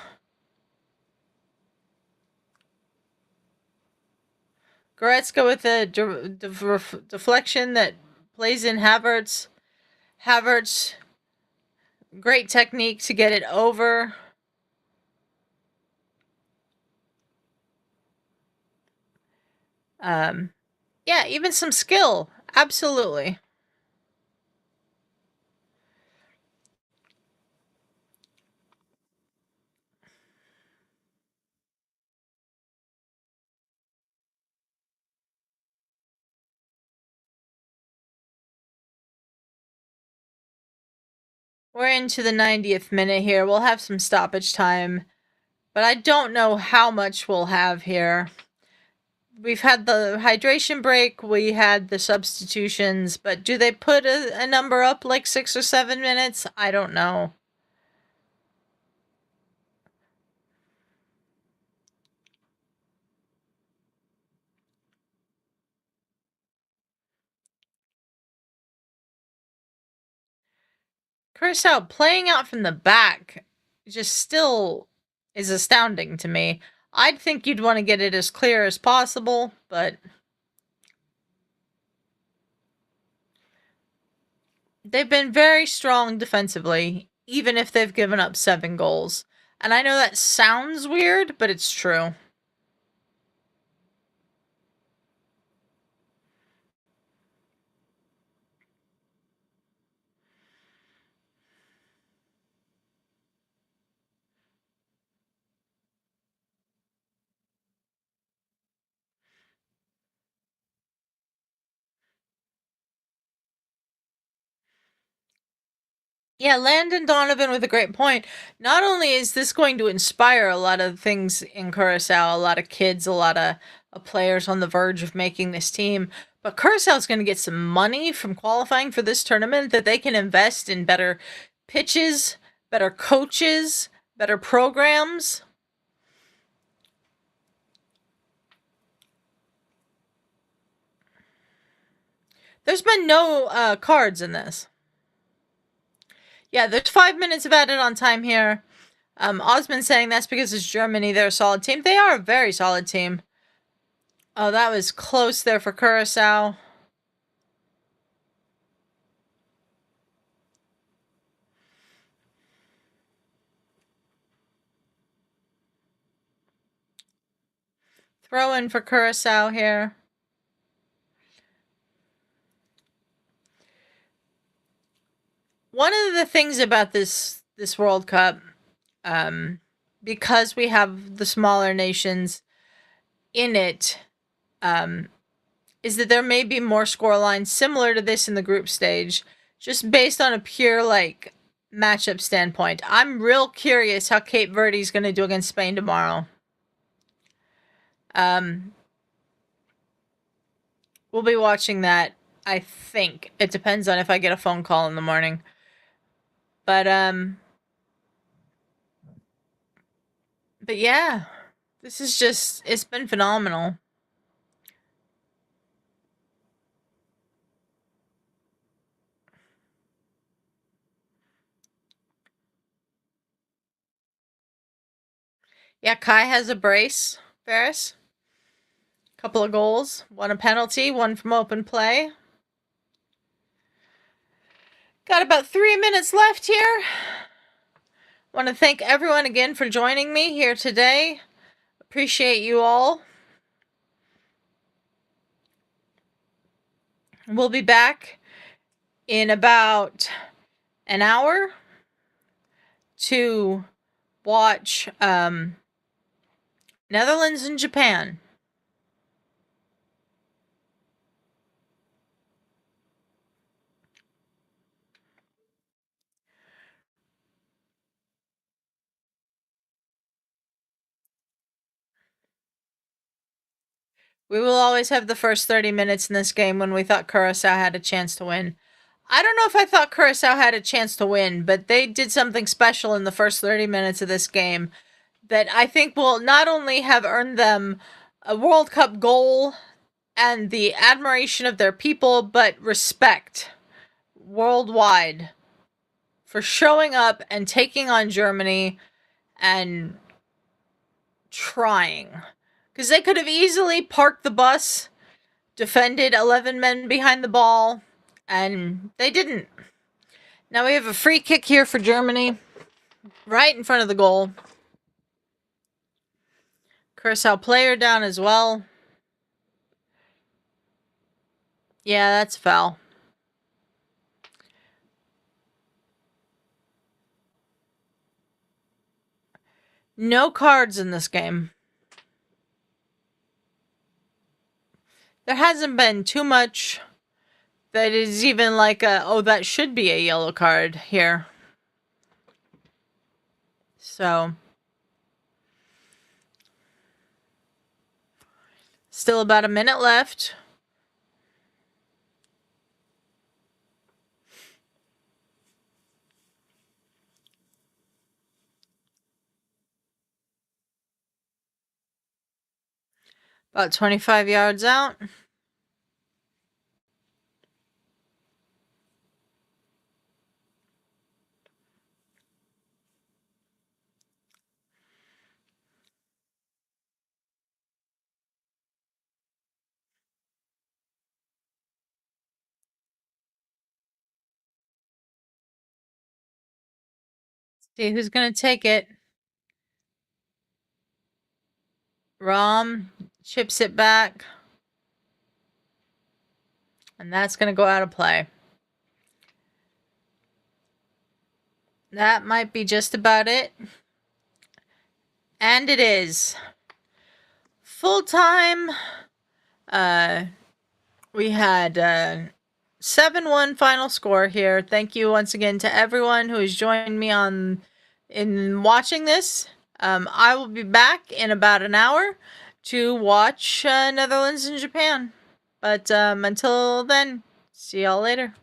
Goretzka with a deflection that plays in Havertz. Havertz, great technique to get it over. Yeah, even some skill. Absolutely. We're into the 90th minute here. We'll have some stoppage time, but I don't know how much we'll have here. We've had the hydration break, we had the substitutions, but do they put a number up like 6 or 7 minutes? I don't know. Curaçao playing out from the back just still is astounding to me. I'd think you'd want to get it as clear as possible, but they've been very strong defensively, even if they've given up 7 goals. And I know that sounds weird, but it's true. Yeah, Landon Donovan with a great point. Not only is this going to inspire a lot of things in Curaçao, a lot of kids, a lot of players on the verge of making this team, but Curaçao is going to get some money from qualifying for this tournament that they can invest in better pitches, better coaches, better programs. There's been no cards in this. Yeah, there's 5 minutes of added on time here. Osman saying that's because it's Germany. They're a solid team. They are a very solid team. Oh, that was close there for Curaçao. Throw in for Curaçao here. One of the things about this World Cup, because we have the smaller nations in it, is that there may be more score lines similar to this in the group stage, just based on a pure like matchup standpoint. I'm real curious how Cape Verde is going to do against Spain tomorrow. We'll be watching that. I think it depends on if I get a phone call in the morning. But yeah, this is just, it's been phenomenal. Yeah, Kai has a brace, Ferris. Couple of goals, one a penalty, one from open play. Got about 3 minutes left here. Want to thank everyone again for joining me here today. Appreciate you all. We'll be back in about an hour to watch Netherlands and Japan. We will always have the first 30 minutes in this game when we thought Curaçao had a chance to win. I don't know if I thought Curaçao had a chance to win, but they did something special in the first 30 minutes of this game that I think will not only have earned them a World Cup goal and the admiration of their people, but respect worldwide for showing up and taking on Germany and trying. Because they could have easily parked the bus, defended 11 men behind the ball, and they didn't. Now we have a free kick here for Germany, right in front of the goal. Curaçao player down as well. Yeah, that's foul. No cards in this game. There hasn't been too much that is even like that should be a yellow card here. So, still about a minute left. About 25 yards out. See who's going to take it. Rom chips it back. And that's going to go out of play. That might be just about it. And it is. Full time. We had 7-1 final score here. Thank you once again to everyone who has joined me in watching this. I will be back in about an hour to watch Netherlands and Japan. But until then, see y'all later.